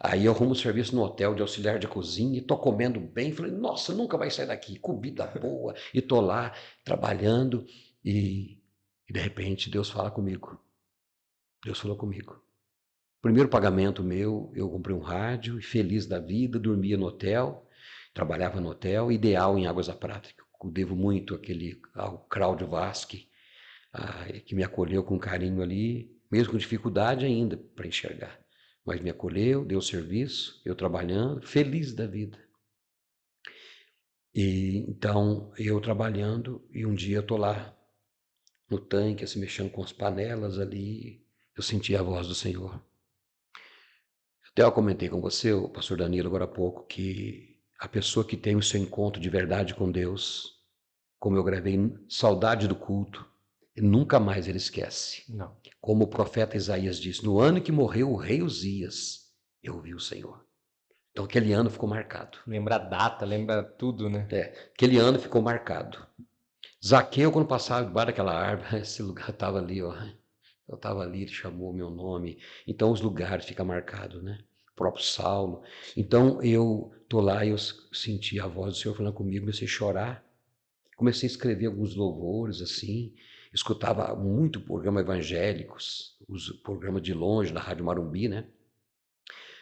aí eu arrumo serviço no hotel de auxiliar de cozinha e tô comendo bem, falei, nossa, nunca vai sair daqui, comida boa, e tô lá trabalhando e de repente Deus fala comigo, Deus falou comigo. Primeiro pagamento meu, eu comprei um rádio e feliz da vida, dormia no hotel, trabalhava no hotel, ideal em Águas da Prata, eu devo muito ao Cláudio Vasque, que me acolheu com carinho ali, mesmo com dificuldade ainda para enxergar. Mas me acolheu, deu serviço, eu trabalhando, feliz da vida. E então, eu trabalhando, e um dia eu estou lá no tanque, assim, mexendo com as panelas ali, eu senti a voz do Senhor. Até eu comentei com você, o pastor Danilo, agora há pouco, que a pessoa que tem o seu encontro de verdade com Deus, como eu gravei, saudade do culto, e nunca mais ele esquece. Não. Como o profeta Isaías disse, no ano que morreu o rei Uzias, eu vi o Senhor. Então aquele ano ficou marcado. Lembra a data, lembra tudo, né? Aquele ano ficou marcado. Zaqueu, quando passava debaixo daquela árvore, esse lugar estava ali, ó. Eu estava ali, ele chamou o meu nome. Então os lugares ficam marcados, né? O próprio Saulo. Então eu tô lá e eu senti a voz do Senhor falando comigo, comecei a chorar. Comecei a escrever alguns louvores assim, escutava muito programa evangélicos, os programas de longe, na Rádio Marumbi, né?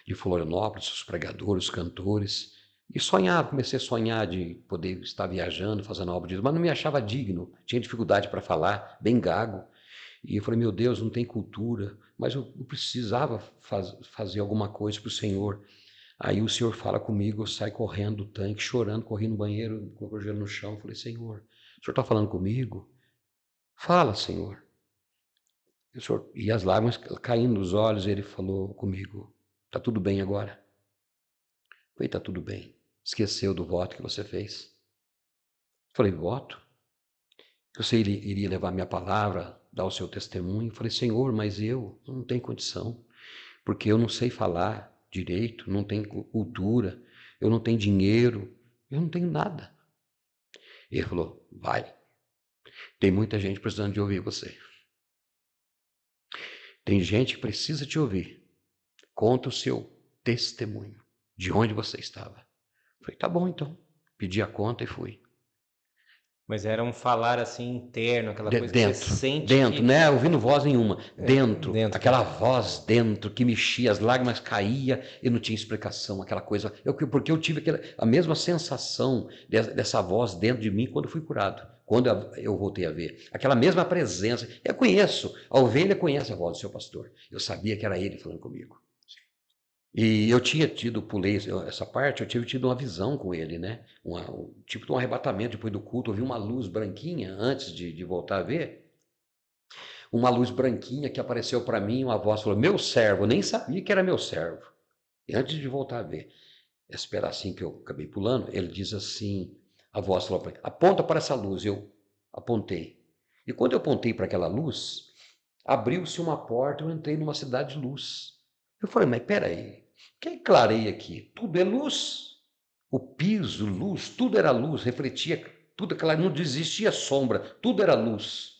De Florianópolis, os pregadores, os cantores. E sonhava, comecei a sonhar de poder estar viajando, fazendo a obra de Deus, mas não me achava digno, tinha dificuldade para falar, bem gago. E eu falei, meu Deus, não tem cultura, mas eu precisava fazer alguma coisa para o Senhor. Aí o Senhor fala comigo, eu saio correndo do tanque, chorando, corri no banheiro, com o gelo no chão, falei, Senhor, o Senhor está falando comigo? Fala, Senhor. E as lágrimas caindo nos olhos, ele falou comigo, está tudo bem agora? Eu falei, está tudo bem. Esqueceu do voto que você fez? Eu falei, voto? Que você iria levar minha palavra, dar o seu testemunho? Eu falei, Senhor, mas eu não tenho condição, porque eu não sei falar direito, não tenho cultura, eu não tenho dinheiro, eu não tenho nada. Ele falou, vai, tem muita gente precisando de ouvir você. Tem gente que precisa te ouvir. Conta o seu testemunho, de onde você estava. Eu falei, tá bom então. Pedi a conta e fui. Mas era um falar assim interno, aquela coisa que você Dentro, sente dentro, que... né? Ouvindo voz nenhuma. Dentro, dentro. aquela voz dentro que mexia, as lágrimas caíam e não tinha explicação, aquela coisa. Porque eu tive a mesma sensação dessa voz dentro de mim quando fui curado, quando eu voltei a ver. Aquela mesma presença. Eu conheço, a ovelha conhece a voz do seu pastor. Eu sabia que era ele falando comigo. E eu tinha tido, pulei essa parte, eu tive tido uma visão com ele, né? Tipo de um arrebatamento depois do culto, eu vi uma luz branquinha antes de voltar a ver. Uma luz branquinha que apareceu para mim, uma voz falou, meu servo, eu nem sabia que era meu servo. E antes de voltar a ver, esse pedacinho que eu acabei pulando, ele diz assim, a voz falou para mim, aponta para essa luz, eu apontei. E quando eu apontei para aquela luz, abriu-se uma porta, eu entrei numa cidade de luz. Eu falei, mas peraí, quem clareia aqui? Tudo é luz. O piso, luz, tudo era luz, refletia, tudo aquela, não existia sombra, tudo era luz.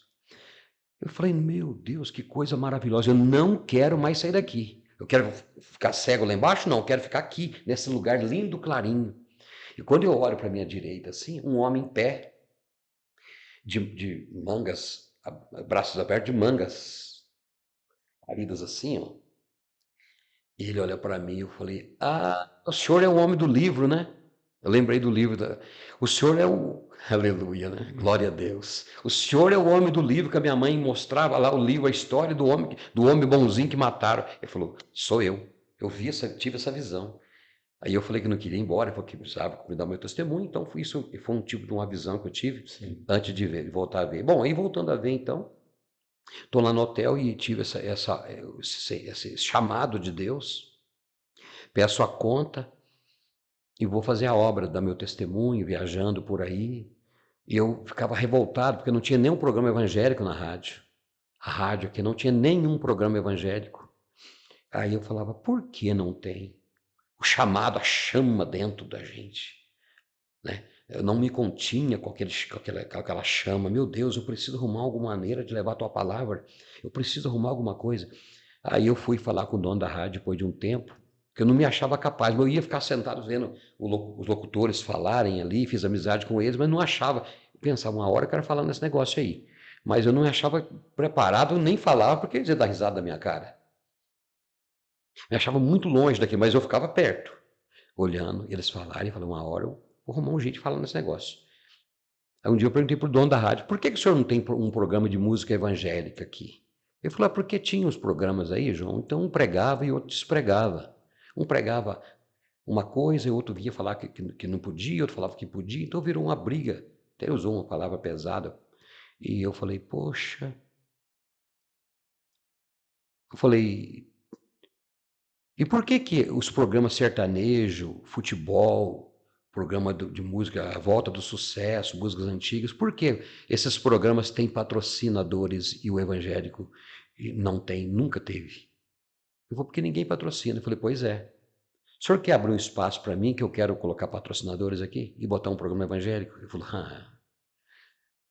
Eu falei, meu Deus, que coisa maravilhosa, eu não quero mais sair daqui. Eu quero ficar cego lá embaixo? Não, eu quero ficar aqui, nesse lugar lindo, clarinho. E quando eu olho para a minha direita, assim, um homem em pé, de mangas, braços abertos de mangas, caídas assim, ó. E ele olha para mim e eu falei, o senhor é o homem do livro, né? Eu lembrei do livro, o senhor é o... Aleluia, né? Glória a Deus. O senhor é o homem do livro que a minha mãe mostrava lá, o livro, a história do homem bonzinho que mataram. Ele falou, sou eu. Eu tive essa visão. Aí eu falei que não queria ir embora, porque precisava me dar meu testemunho, então foi um tipo de uma visão que eu tive. Sim. Antes de voltar a ver. Bom, aí voltando a ver, então, estou lá no hotel e tive esse chamado de Deus, peço a conta e vou fazer a obra, dar meu testemunho, viajando por aí. E eu ficava revoltado, porque não tinha nenhum programa evangélico na rádio. A rádio aqui não tinha nenhum programa evangélico. Aí eu falava, por que não tem? O chamado, a chama dentro da gente, né? Eu não me continha com aquela chama. Meu Deus, eu preciso arrumar alguma maneira de levar a tua palavra. Eu preciso arrumar alguma coisa. Aí eu fui falar com o dono da rádio depois de um tempo, que eu não me achava capaz, mas eu ia ficar sentado vendo os locutores falarem ali, fiz amizade com eles, mas não achava. Eu pensava, uma hora eu quero falar nesse negócio aí. Mas eu não me achava preparado, nem falava, porque eles iam dar risada da minha cara. Me achava muito longe daqui, mas eu ficava perto, olhando, eles falarem, e falei, uma hora eu vou arrumar um jeito de falar nesse negócio. Aí um dia eu perguntei para o dono da rádio, por que o senhor não tem um programa de música evangélica aqui? Ele falou, porque tinha os programas aí, João, então um pregava e outro despregava. Um pregava uma coisa e outro vinha falar que não podia, outro falava que podia, então virou uma briga. Até usou uma palavra pesada. E eu falei, poxa... Eu falei, e por que os programas sertanejo, futebol, programa de música, a volta do sucesso, músicas antigas, por que esses programas têm patrocinadores e o evangélico não tem, nunca teve? Eu falei, porque ninguém patrocina. Eu falei, pois é. O senhor quer abrir um espaço para mim que eu quero colocar patrocinadores aqui e botar um programa evangélico? Ele falou,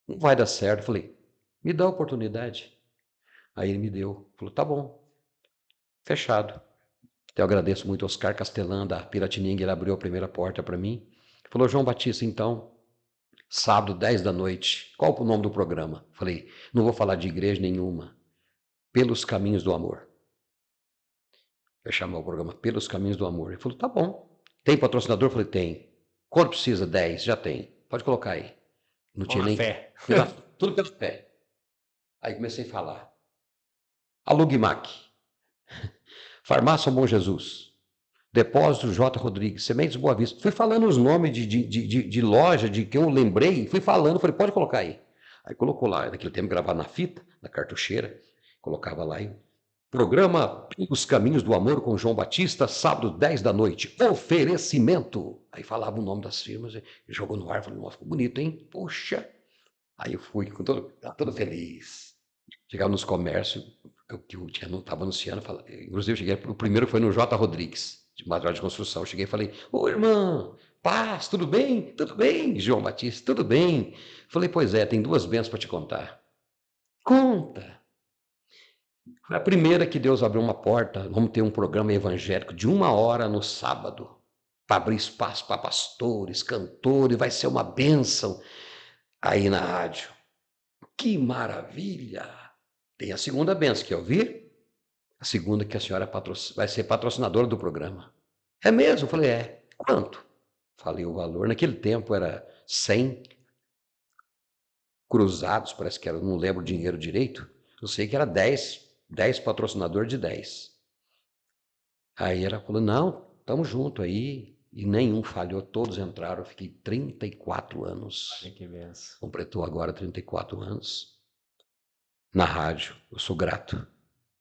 não vai dar certo. Eu falei, me dá a oportunidade. Aí ele me deu. Falou, tá bom, fechado. Então, eu agradeço muito ao Oscar Castelã, da Piratininga, ele abriu a primeira porta para mim. Ele falou, João Batista, então, sábado, 10 da noite, qual o nome do programa? Falei, não vou falar de igreja nenhuma, Pelos Caminhos do Amor. Eu chamar o programa Pelos Caminhos do Amor. Ele falou, tá bom. Tem patrocinador? Eu falei, tem. Quanto precisa? 10, já tem. Pode colocar aí. Não tinha nem fé. Tudo pela fé. Aí comecei a falar. Alugmac, Farmácia Bom Jesus, Depósito J. Rodrigues, Sementes Boa Vista. Fui falando os nomes de loja, de que eu lembrei, fui falando, falei, pode colocar aí. Aí colocou lá, naquele tempo gravado na fita, na cartucheira, colocava lá e programa Os Caminhos do Amor com João Batista, sábado 10 da noite, oferecimento. Aí falava o nome das firmas, e jogou no ar, falei, nossa, ficou bonito, hein? Poxa. Aí eu fui todo feliz. Chegava nos comércios, que eu estava anunciando, inclusive eu cheguei, o primeiro foi no J. Rodrigues, de material de construção. Eu cheguei e falei, ô irmã, paz, tudo bem? Tudo bem, João Batista, tudo bem. Falei, pois é, tem 2 bênçãos para te contar. Conta. Foi a primeira que Deus abriu uma porta, vamos ter um programa evangélico de 1 hora no sábado, para abrir espaço para pastores, cantores, vai ser uma bênção aí na rádio. Que maravilha! Tem a segunda bênção, quer ouvir? A segunda que a senhora vai ser patrocinadora do programa. É mesmo? Eu falei, é. Quanto? Falei o valor. Naquele tempo era 100 cruzados, parece que era, não lembro o dinheiro direito. Eu sei que era 10 patrocinador de 10. Aí ela falou, não, estamos junto aí. E nenhum falhou, todos entraram. Eu fiquei 34 anos. Olha que benção. Completou agora 34 anos. Na rádio, eu sou grato,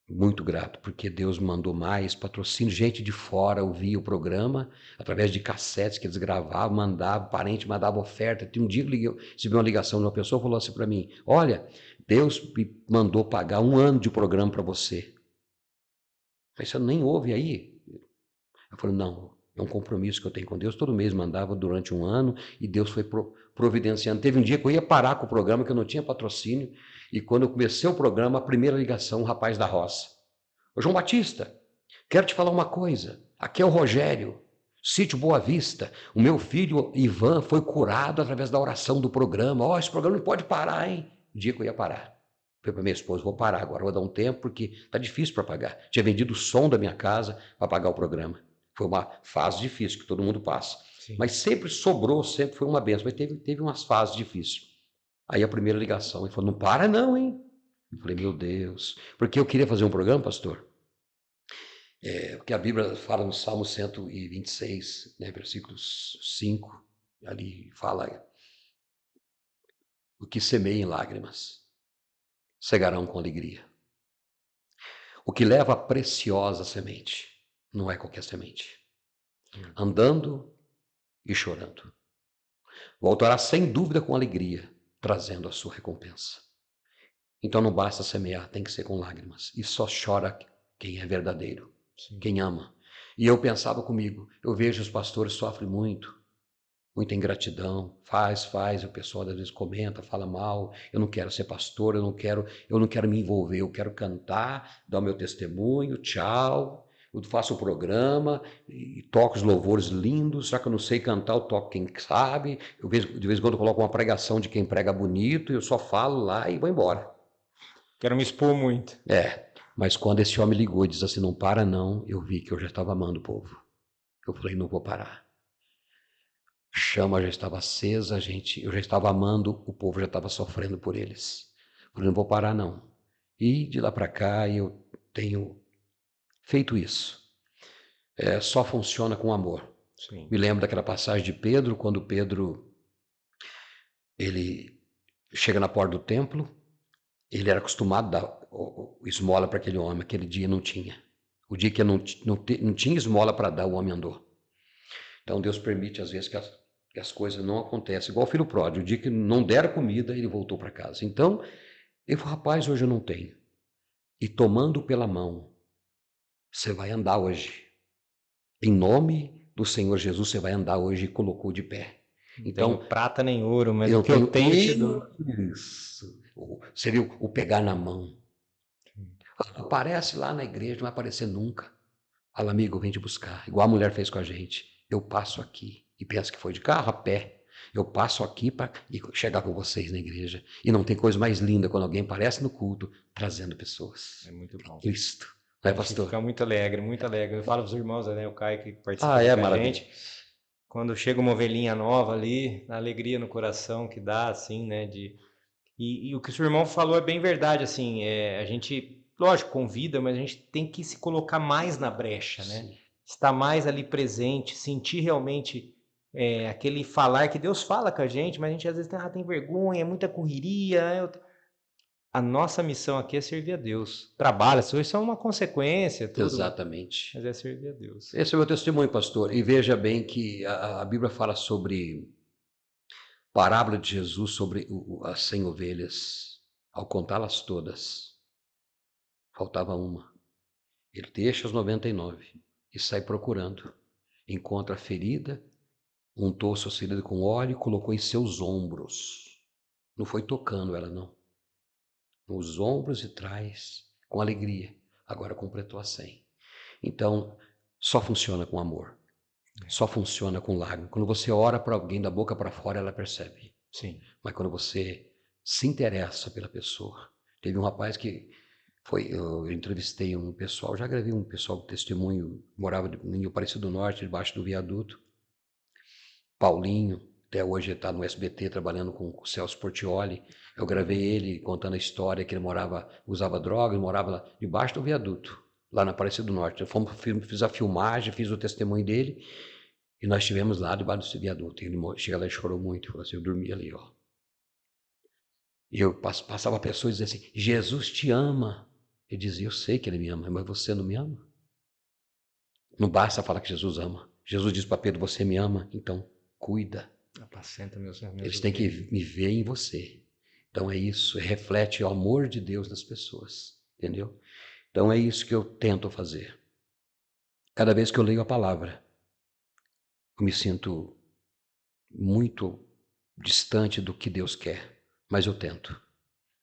muito grato, porque Deus mandou mais patrocínio, gente de fora ouvia o programa, através de cassetes que eles gravavam, mandavam, parente mandava oferta. Tem um dia que eu recebi uma ligação de uma pessoa, falou assim para mim, olha, Deus me mandou pagar 1 ano de programa para você. Mas você nem ouve aí? Eu falei, não, é um compromisso que eu tenho com Deus, todo mês mandava durante 1 ano, e Deus foi providenciando. Teve um dia que eu ia parar com o programa, que eu não tinha patrocínio, e quando eu comecei o programa, a primeira ligação, um rapaz da roça. Ô João Batista, quero te falar uma coisa, aqui é o Rogério, Sítio Boa Vista, o meu filho Ivan foi curado através da oração do programa. Esse programa não pode parar, hein? O dia que eu ia parar. Falei para minha esposa, vou parar agora, vou dar um tempo, porque tá difícil para pagar. Tinha vendido o som da minha casa para pagar o programa. Foi uma fase difícil, que todo mundo passa. Sim. Mas sempre sobrou, sempre foi uma benção. Mas teve umas fases difíceis. Aí a primeira ligação, ele falou, não para não, hein? Eu falei, meu Deus. Porque eu queria fazer um programa, pastor, porque a Bíblia fala no Salmo 126, né, versículos 5, ali fala, o que semeia em lágrimas, cegarão com alegria. O que leva a preciosa semente, não é qualquer semente, andando e chorando. Voltará sem dúvida com alegria, trazendo a sua recompensa. Então não basta semear, tem que ser com lágrimas. E só chora quem é verdadeiro, Sim. quem ama. E eu pensava comigo, eu vejo os pastores sofrem muito, muita ingratidão, faz, o pessoal às vezes comenta, fala mal, eu não quero ser pastor, eu não quero me envolver, eu quero cantar, dar o meu testemunho, tchau, eu faço o programa e toco os louvores lindos, já que eu não sei cantar, eu toco quem sabe, de vez em quando eu coloco uma pregação de quem prega bonito, eu só falo lá e vou embora. Quero me expor muito. Mas quando esse homem ligou e disse assim, não para não, eu vi que eu já estava amando o povo. Eu falei, não vou parar. A chama já estava acesa, eu já estava amando, o povo já estava sofrendo por eles. Eu falei, não vou parar não. E de lá para cá eu tenho feito isso. Só funciona com amor. Sim. Me lembro daquela passagem de Pedro, quando Pedro ele chega na porta do templo, ele era acostumado a dar esmola para aquele homem, aquele dia não tinha. O dia que não tinha esmola para dar, o homem andou. Então Deus permite às vezes que as coisas não acontecem. Igual o filho pródigo, o dia que não deram comida, ele voltou para casa. Então, eu falei, rapaz, hoje eu não tenho. E tomando pela mão, você vai andar hoje. Em nome do Senhor Jesus, você vai andar hoje e colocou de pé. Então, não tenho prata nem ouro, mas eu o que eu tenho te dou. Isso. Você viu o pegar na mão. Aparece lá na igreja, não vai aparecer nunca. Fala, amigo, vem te buscar. Igual a mulher fez com a gente. Eu passo aqui. E pensa que foi de carro, a pé. Eu passo aqui para chegar com vocês na igreja. E não tem coisa mais linda quando alguém aparece no culto, trazendo pessoas. É muito bom. Cristo. Não é, A gente pastor? fica muito alegre, muito alegre. Eu falo para os irmãos, né, o Caio que participa É com a maravilha. gente. Quando chega uma ovelhinha nova ali, a alegria no coração que dá, assim, né? E o que o seu irmão falou é bem verdade, assim, a gente, lógico, convida, mas a gente tem que se colocar mais na brecha, né? Sim. Estar mais ali presente, sentir realmente aquele falar que Deus fala com a gente, mas a gente às vezes tem vergonha, é muita correria. A nossa missão aqui é servir a Deus. Trabalho, isso é uma consequência, tudo. Exatamente. Mas é servir a Deus. Esse é o meu testemunho, pastor. E veja bem que a Bíblia fala sobre parábola de Jesus sobre as 100 ovelhas. Ao contá-las todas, faltava uma. Ele deixa as 99 e sai procurando. Encontra a ferida, untou sua ferida com óleo e colocou em seus ombros. Não foi tocando ela, não. Nos ombros e trás, com alegria. Agora completou a 100. Então, só funciona com amor. Só funciona com lágrimas. Quando você ora para alguém da boca para fora, ela percebe. Sim. Mas quando você se interessa pela pessoa. Teve um rapaz que eu entrevistei um pessoal, já gravei um pessoal de testemunho, morava em Aparecida do Norte, debaixo do viaduto. Paulinho, até hoje ele está no SBT trabalhando com o Celso Portiolli. Eu gravei ele contando a história que ele usava drogas, morava lá debaixo do viaduto, lá na Aparecida do Norte. Eu fiz a filmagem, fiz o testemunho dele e nós estivemos lá debaixo desse viaduto. Ele chega lá e chorou muito, falou assim, eu dormi ali, ó. E eu passava a pessoa e dizia assim, Jesus te ama. Ele dizia, eu sei que ele me ama, mas você não me ama? Não basta falar que Jesus ama. Jesus diz para Pedro, você me ama? Então, cuida. Apacenta meus Eles têm que me ver em você. Então é isso, reflete o amor de Deus nas pessoas, entendeu? Então é isso que eu tento fazer. Cada vez que eu leio a palavra, eu me sinto muito distante do que Deus quer, mas eu tento.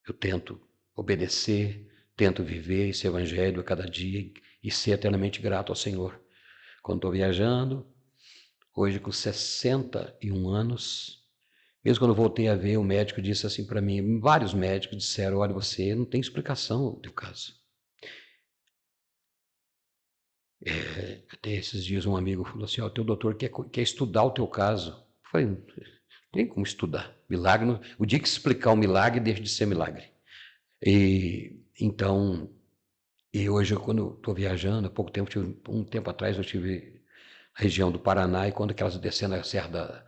Eu tento obedecer, tento viver esse evangelho a cada dia e ser eternamente grato ao Senhor. Quando estou viajando, hoje com 61 anos, Mesmo quando eu voltei a ver, o médico disse assim para mim, vários médicos disseram, olha, você não tem explicação no teu caso. Até esses dias um amigo falou assim, ó, o teu doutor quer estudar o teu caso. Eu falei, não tem como estudar. Milagre, o dia que se explicar o milagre, deixa de ser milagre. Então, hoje, quando estou viajando, há pouco tempo, um tempo atrás, eu estive na região do Paraná, e quando aquelas descendo a serra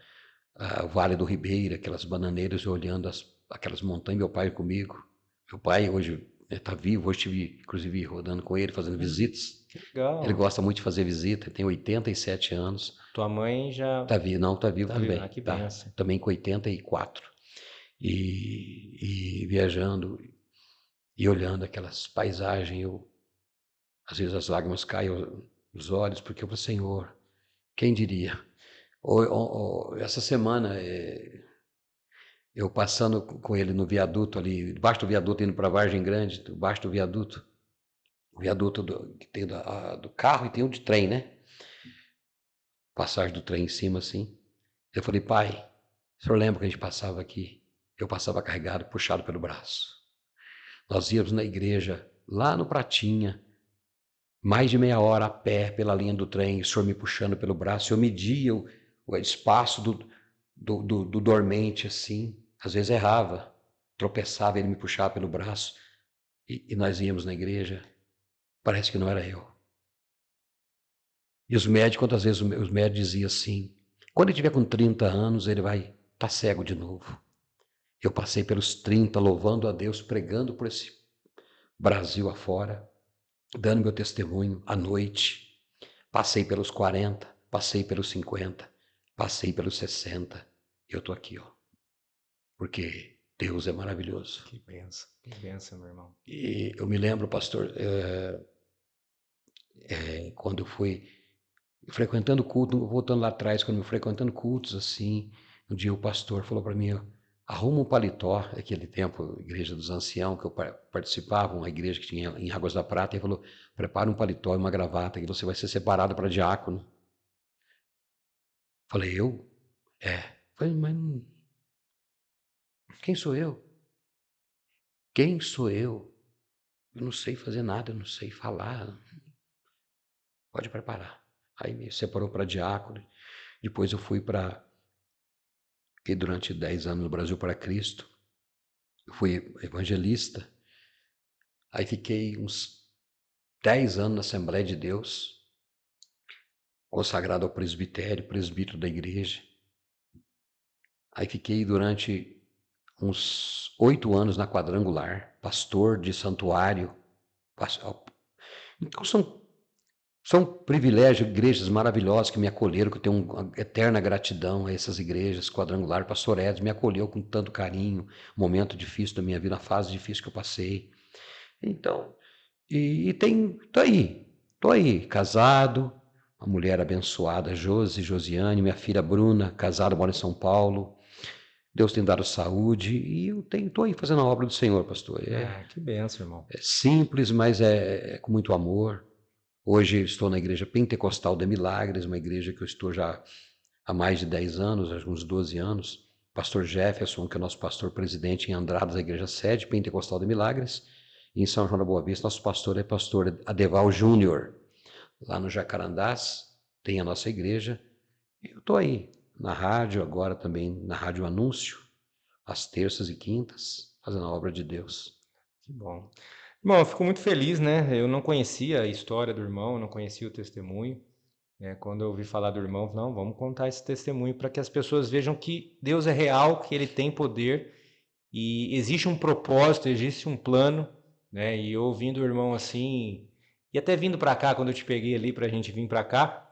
o Vale do Ribeira, aquelas bananeiras, olhando aquelas montanhas, meu pai comigo. Meu pai hoje está vivo, hoje estive, inclusive, rodando com ele, fazendo visitas. Que legal. Ele gosta muito de fazer visita, tem 87 anos. Tua mãe já... Está vivo, não, está vivo também. Ah, que Tá, benção. também com 84. E viajando e olhando aquelas paisagens, às vezes as lágrimas caem nos olhos, porque eu falo, Senhor, quem diria? Essa semana, eu passando com ele no viaduto ali, debaixo do viaduto, indo para Vargem Grande, debaixo do viaduto, o viaduto que tem do carro e tem o de trem, né? Passagem do trem em cima, assim. Eu falei, pai, o senhor lembra que a gente passava aqui? Eu passava carregado, puxado pelo braço. Nós íamos na igreja, lá no Pratinha, mais de meia hora a pé pela linha do trem, o senhor me puxando pelo braço. Eu media o espaço do dormente, assim. Às vezes errava, tropeçava, ele me puxava pelo braço. E nós íamos na igreja, parece que não era eu. E os médicos, quantas vezes os médicos diziam assim, quando ele tiver com 30 anos, ele vai estar cego de novo. Eu passei pelos 30, louvando a Deus, pregando por esse Brasil afora, dando meu testemunho à noite. Passei pelos 40, passei pelos 50, passei pelos 60. Eu estou aqui, ó. Porque Deus é maravilhoso. Que benção, meu irmão. E eu me lembro, pastor, quando eu fui frequentando culto, voltando lá atrás, quando eu frequentando cultos assim, um dia o pastor falou para mim, arruma um paletó, aquele tempo, igreja dos anciãos, que eu participava, uma igreja que tinha em Águas da Prata, e falou, prepara um paletó e uma gravata, que você vai ser separado para diácono. Falei, eu? Falei, mas quem sou eu? Quem sou eu? Eu não sei fazer nada, eu não sei falar. Pode preparar. Aí me separou para diácono. Depois eu fui fiquei durante 10 anos no Brasil para Cristo. Eu fui evangelista. Aí fiquei uns 10 anos na Assembleia de Deus, consagrado ao presbitério, presbítero da igreja. Aí fiquei durante uns 8 anos na Quadrangular, pastor de santuário. Então são privilégios, igrejas maravilhosas que me acolheram, que eu tenho uma eterna gratidão a essas igrejas, Quadrangular, pastor Edson, me acolheu com tanto carinho, momento difícil da minha vida, a fase difícil que eu passei. Então, tô aí, casado, uma mulher abençoada, Josiane, minha filha Bruna, casada, mora em São Paulo. Deus tem dado saúde e eu tô aí fazendo a obra do Senhor, pastor. Que benção, irmão. É simples, mas é com muito amor. Hoje estou na Igreja Pentecostal de Milagres, uma igreja que eu estou já há mais de 10 anos, há uns 12 anos. Pastor Jefferson, que é nosso pastor presidente em Andradas, a igreja sede Pentecostal de Milagres. E em São João da Boa Vista, nosso pastor é pastor Adeval Júnior. Lá no Jacarandás, tem a nossa igreja. Eu estou aí, na rádio, agora também na Rádio Anúncio, às terças e quintas, fazendo a obra de Deus. Que bom. Irmão, eu fico muito feliz, né? Eu não conhecia a história do irmão, não conhecia o testemunho. Quando eu ouvi falar do irmão, não, vamos contar esse testemunho para que as pessoas vejam que Deus é real, que Ele tem poder e existe um propósito, existe um plano, né? E eu ouvindo o irmão assim, e até vindo para cá, quando eu te peguei ali para a gente vir para cá,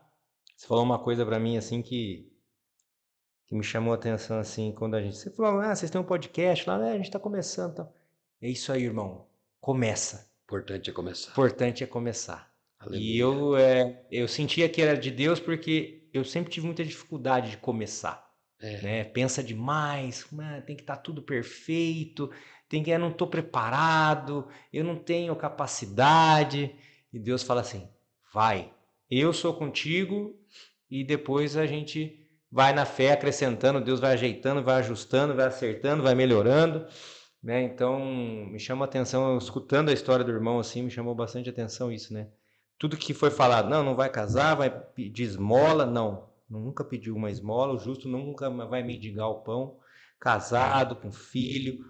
você falou uma coisa para mim assim que me chamou a atenção assim, quando você falou, vocês têm um podcast lá, a gente está começando, então. É isso aí, irmão. Começa. Importante é começar. Importante é começar. Aleluia. E eu sentia que era de Deus porque eu sempre tive muita dificuldade de começar. Né? Pensa demais, tem que estar tudo perfeito, eu não estou preparado, eu não tenho capacidade. E Deus fala assim, vai, eu sou contigo e depois a gente vai na fé acrescentando, Deus vai ajeitando, vai ajustando, vai acertando, vai melhorando, né? Então, me chama a atenção, escutando a história do irmão assim, me chamou bastante atenção isso, né? Tudo que foi falado, não vai casar, vai pedir esmola, não, nunca pediu uma esmola, o justo nunca vai mendigar o pão, casado, com filho,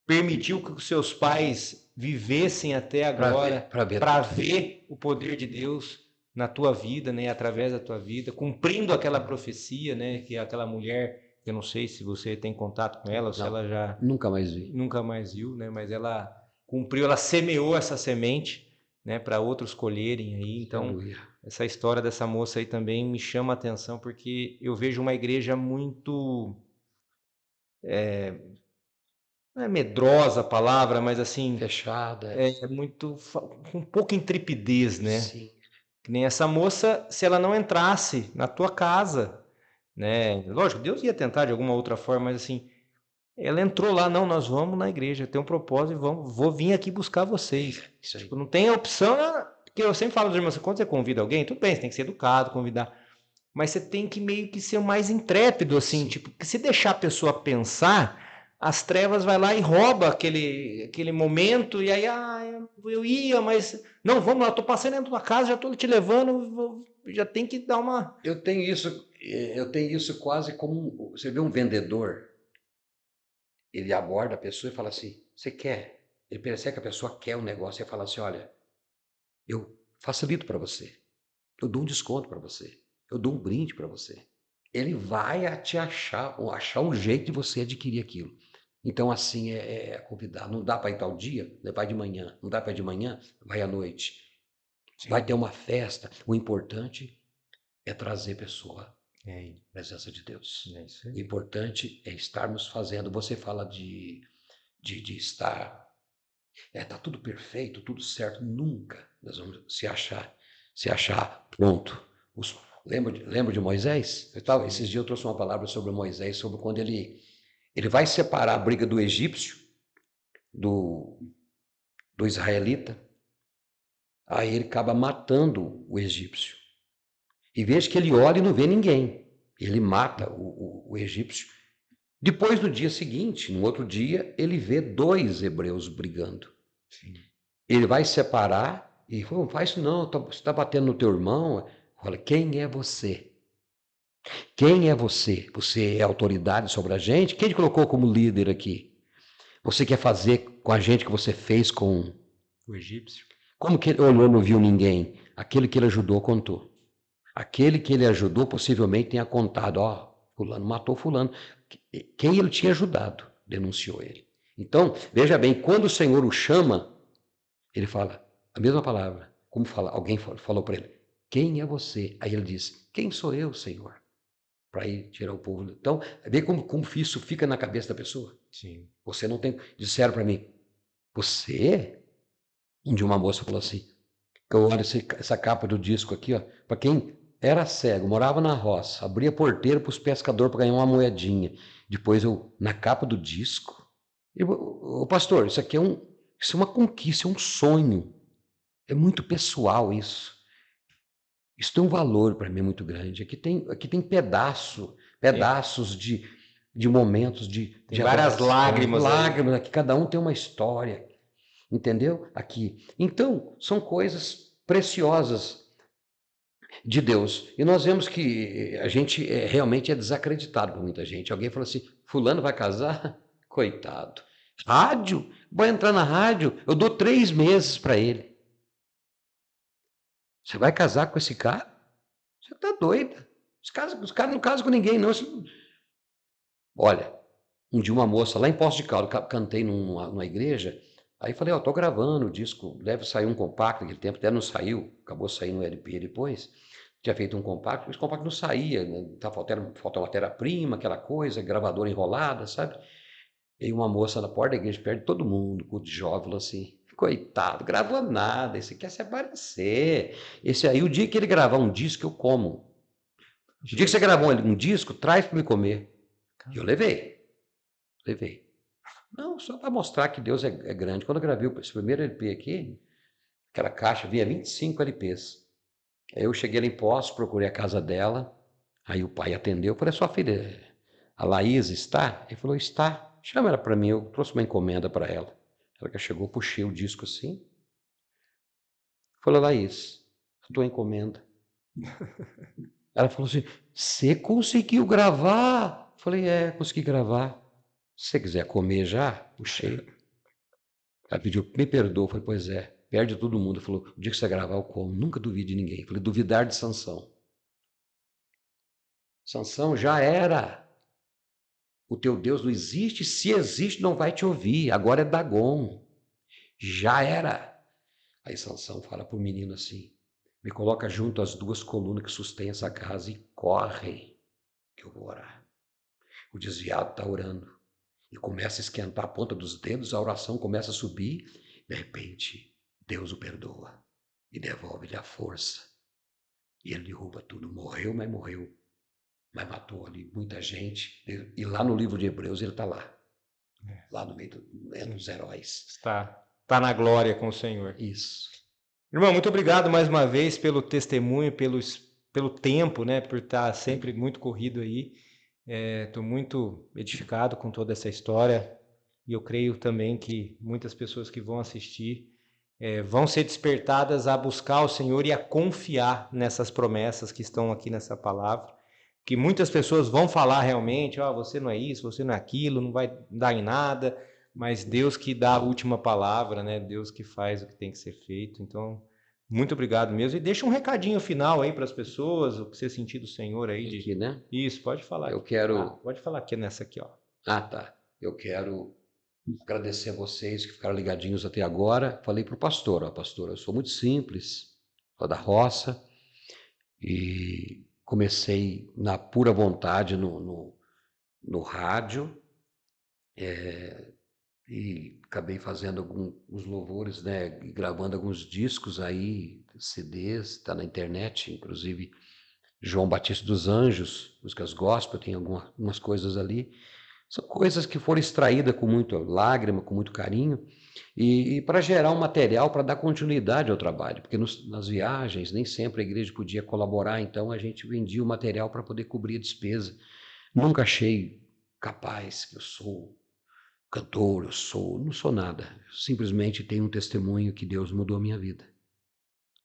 permitiu que os seus pais vivessem até agora para ver o poder de Deus na tua vida, né, através da tua vida, cumprindo aquela profecia, né, que aquela mulher, eu não sei se você tem contato com ela ou se ela já nunca mais vi. Nunca mais viu, né, mas ela cumpriu, ela semeou essa semente, né, para outros colherem aí. Então, essa história dessa moça aí também me chama a atenção porque eu vejo uma igreja muito não é medrosa a palavra, mas assim, fechada, muito com pouca intrepidez, né? Sim. Que nem essa moça, se ela não entrasse na tua casa, né? Lógico, Deus ia tentar de alguma outra forma, mas assim, ela entrou lá, não, nós vamos na igreja, tem um propósito e vou vir aqui buscar vocês. Tipo, não tem opção, porque eu sempre falo dos irmãos, quando você convida alguém, tudo bem, você tem que ser educado, convidar, mas você tem que meio que ser o mais intrépido, assim, tipo, que se deixar a pessoa pensar, as trevas vai lá e rouba aquele momento, e aí, eu ia, mas, não, vamos lá, tô passando dentro da casa, já tô te levando, já tem que dar uma... Eu tenho isso quase como, você vê um vendedor, ele aborda a pessoa e fala assim, você quer? Ele percebe que a pessoa quer um negócio e fala assim, olha, eu facilito para você, eu dou um desconto para você, eu dou um brinde para você. Ele vai te achar um jeito de você adquirir aquilo. Então, assim, convidar. Não dá para ir tal dia? Vai de manhã. Não dá para ir de manhã? Vai à noite. Sim. Vai ter uma festa. O importante é trazer pessoa à presença de Deus. O importante é estarmos fazendo. Você fala de estar... tá tudo perfeito, tudo certo. Nunca nós vamos se achar pronto. Lembra de Moisés? Esses dias eu trouxe uma palavra sobre Moisés, sobre quando ele vai separar a briga do egípcio do israelita. Aí ele acaba matando o egípcio. E veja que ele olha e não vê ninguém. Ele mata o egípcio. Depois, no dia seguinte, no outro dia, ele vê 2 hebreus brigando. Sim. Ele vai separar e fala, não faz isso não, você está batendo no teu irmão. Fala, quem é você? Quem é você? Você é autoridade sobre a gente? Quem te colocou como líder aqui? Você quer fazer com a gente o que você fez com o egípcio? Como que ele olhou e não viu ninguém? Aquele que ele ajudou contou. Aquele que ele ajudou possivelmente tenha contado, fulano matou fulano. Quem ele tinha ajudado denunciou ele. Então, veja bem, quando o Senhor o chama, ele fala a mesma palavra. Como alguém falou para ele, quem é você? Aí ele diz, quem sou eu, Senhor? Para ir tirar o povo. Então, vê como isso fica na cabeça da pessoa. Sim. Você não tem... Disseram para mim, você... Um dia uma moça falou assim, eu olho essa capa do disco aqui, para quem era cego, morava na roça, abria porteiro para os pescadores para ganhar uma moedinha. Depois na capa do disco, pastor, isso aqui isso é uma conquista, é um sonho. É muito pessoal isso. Isso tem um valor para mim muito grande. Aqui tem pedaços de momentos de várias lágrimas. Lágrimas, aqui cada um tem uma história. Entendeu? Aqui. Então, são coisas preciosas de Deus. E nós vemos que a gente realmente é desacreditado por muita gente. Alguém falou assim, fulano vai casar? Coitado. Rádio? Vai entrar na rádio? Eu dou 3 meses para ele. Você vai casar com esse cara? Você está doida. Os caras não casam com ninguém, não. Olha, um dia uma moça lá em Poços de Caldas, cantei numa igreja, aí falei, estou gravando o disco, deve sair um compacto, naquele tempo até não saiu, acabou saindo o LP depois, tinha feito um compacto, esse compacto não saía, né? Faltava matéria-prima, aquela coisa, gravadora enrolada, sabe? E uma moça na porta da igreja, perto de todo mundo, culto de jovem, falou assim, coitado, gravou nada, esse quer se aparecer. Esse aí, o dia que ele gravar um disco, eu como. O dia que você gravou um disco, traz para me comer. E eu levei. Não, só para mostrar que Deus é grande. Quando eu gravei esse primeiro LP aqui, aquela caixa vinha 25 LPs. Aí eu cheguei lá em Poços, procurei a casa dela. Aí o pai atendeu, eu falei, sua filha, a Laís está? Ele falou, está. Chama ela para mim, eu trouxe uma encomenda para ela. Ela que chegou, puxei o disco assim. Falei, Laís, a tua encomenda. Ela falou assim, você conseguiu gravar? Falei, consegui gravar. Se você quiser comer já, puxei. Ela pediu, me perdoa. Falei, pois é, perde todo mundo. Falou, o dia que você gravar eu como. Nunca duvide de ninguém. Falei, duvidar de Sansão. Sansão já era. O teu Deus não existe, se existe não vai te ouvir. Agora é Dagon. Já era. Aí Sansão fala para o menino assim, me coloca junto às duas colunas que sustêm essa casa e corre, que eu vou orar. O desviado está orando e começa a esquentar a ponta dos dedos, a oração começa a subir. De repente, Deus o perdoa e devolve-lhe a força. E ele derruba tudo. Morreu, mas matou ali muita gente. E lá no livro de Hebreus ele está lá no meio dos heróis. Está na glória com o Senhor. Isso. Irmão, muito obrigado mais uma vez pelo testemunho, pelo tempo, né? Por estar sempre muito corrido aí. Estou muito edificado com toda essa história e eu creio também que muitas pessoas que vão assistir vão ser despertadas a buscar o Senhor e a confiar nessas promessas que estão aqui nessa palavra. Que muitas pessoas vão falar realmente, você não é isso, você não é aquilo, não vai dar em nada, mas Deus que dá a última palavra, né? Deus que faz o que tem que ser feito. Então, muito obrigado mesmo. E deixa um recadinho final aí para as pessoas, o que você sentir do Senhor aí. Aqui, né? Isso, pode falar. Eu quero... pode falar aqui nessa aqui, ó. Ah, tá. Eu quero agradecer a vocês que ficaram ligadinhos até agora. Falei para o pastor, pastor, eu sou muito simples, sou da roça, e comecei na pura vontade no rádio, e acabei fazendo alguns louvores, né, gravando alguns discos aí, CDs, está na internet, inclusive João Batista dos Anjos, músicas gospel, tem algumas coisas ali. São coisas que foram extraídas com muita lágrima, com muito carinho, e para gerar um material para dar continuidade ao trabalho, porque nas viagens nem sempre a igreja podia colaborar, então a gente vendia o material para poder cobrir a despesa. Nunca achei capaz que eu sou cantor, não sou nada. Eu simplesmente tenho um testemunho que Deus mudou a minha vida.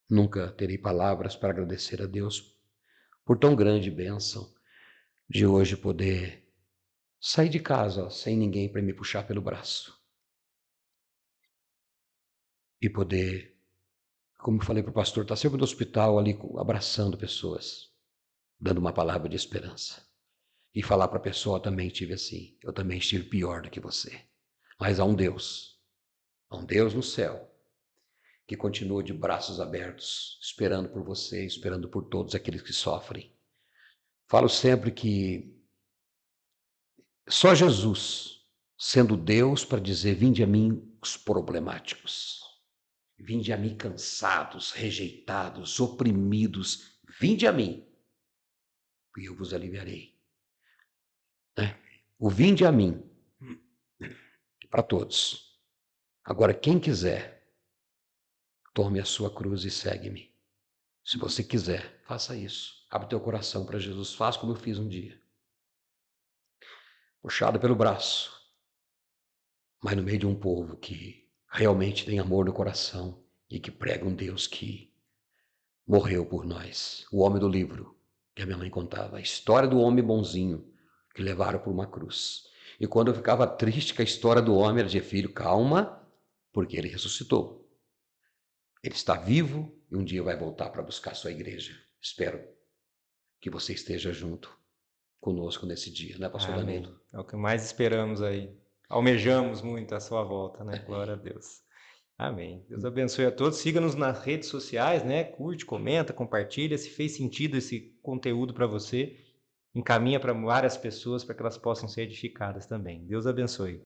Nunca terei palavras para agradecer a Deus por tão grande bênção de hoje poder sair de casa sem ninguém para me puxar pelo braço. E poder, como eu falei para o pastor, estar sempre no hospital ali abraçando pessoas, dando uma palavra de esperança. E falar para a pessoa, também tive assim, eu também estive pior do que você. Mas há um Deus no céu, que continua de braços abertos, esperando por você, esperando por todos aqueles que sofrem. Falo sempre que só Jesus, sendo Deus, para dizer, vinde a mim os problemáticos, vinde a mim cansados, rejeitados, oprimidos, vinde a mim, e eu vos aliviarei. O vinde a mim, para todos. Agora, quem quiser, tome a sua cruz e segue-me. Se você quiser, faça isso. Abre teu coração para Jesus. Faz como eu fiz um dia. Puxado pelo braço, mas no meio de um povo que realmente tem amor no coração e que prega um Deus que morreu por nós. O homem do livro, que a minha mãe contava, a história do homem bonzinho que levaram por uma cruz. E quando eu ficava triste com a história do homem, era de filho, calma, porque ele ressuscitou. Ele está vivo e um dia vai voltar para buscar sua igreja. Espero que você esteja junto conosco nesse dia, né, pastor Danilo? É o que mais esperamos aí. Almejamos muito a sua volta, né? Glória a Deus. Amém. Deus abençoe a todos. Siga-nos nas redes sociais, né? Curte, comenta, compartilha. Se fez sentido esse conteúdo para você, encaminha para várias pessoas para que elas possam ser edificadas também. Deus abençoe.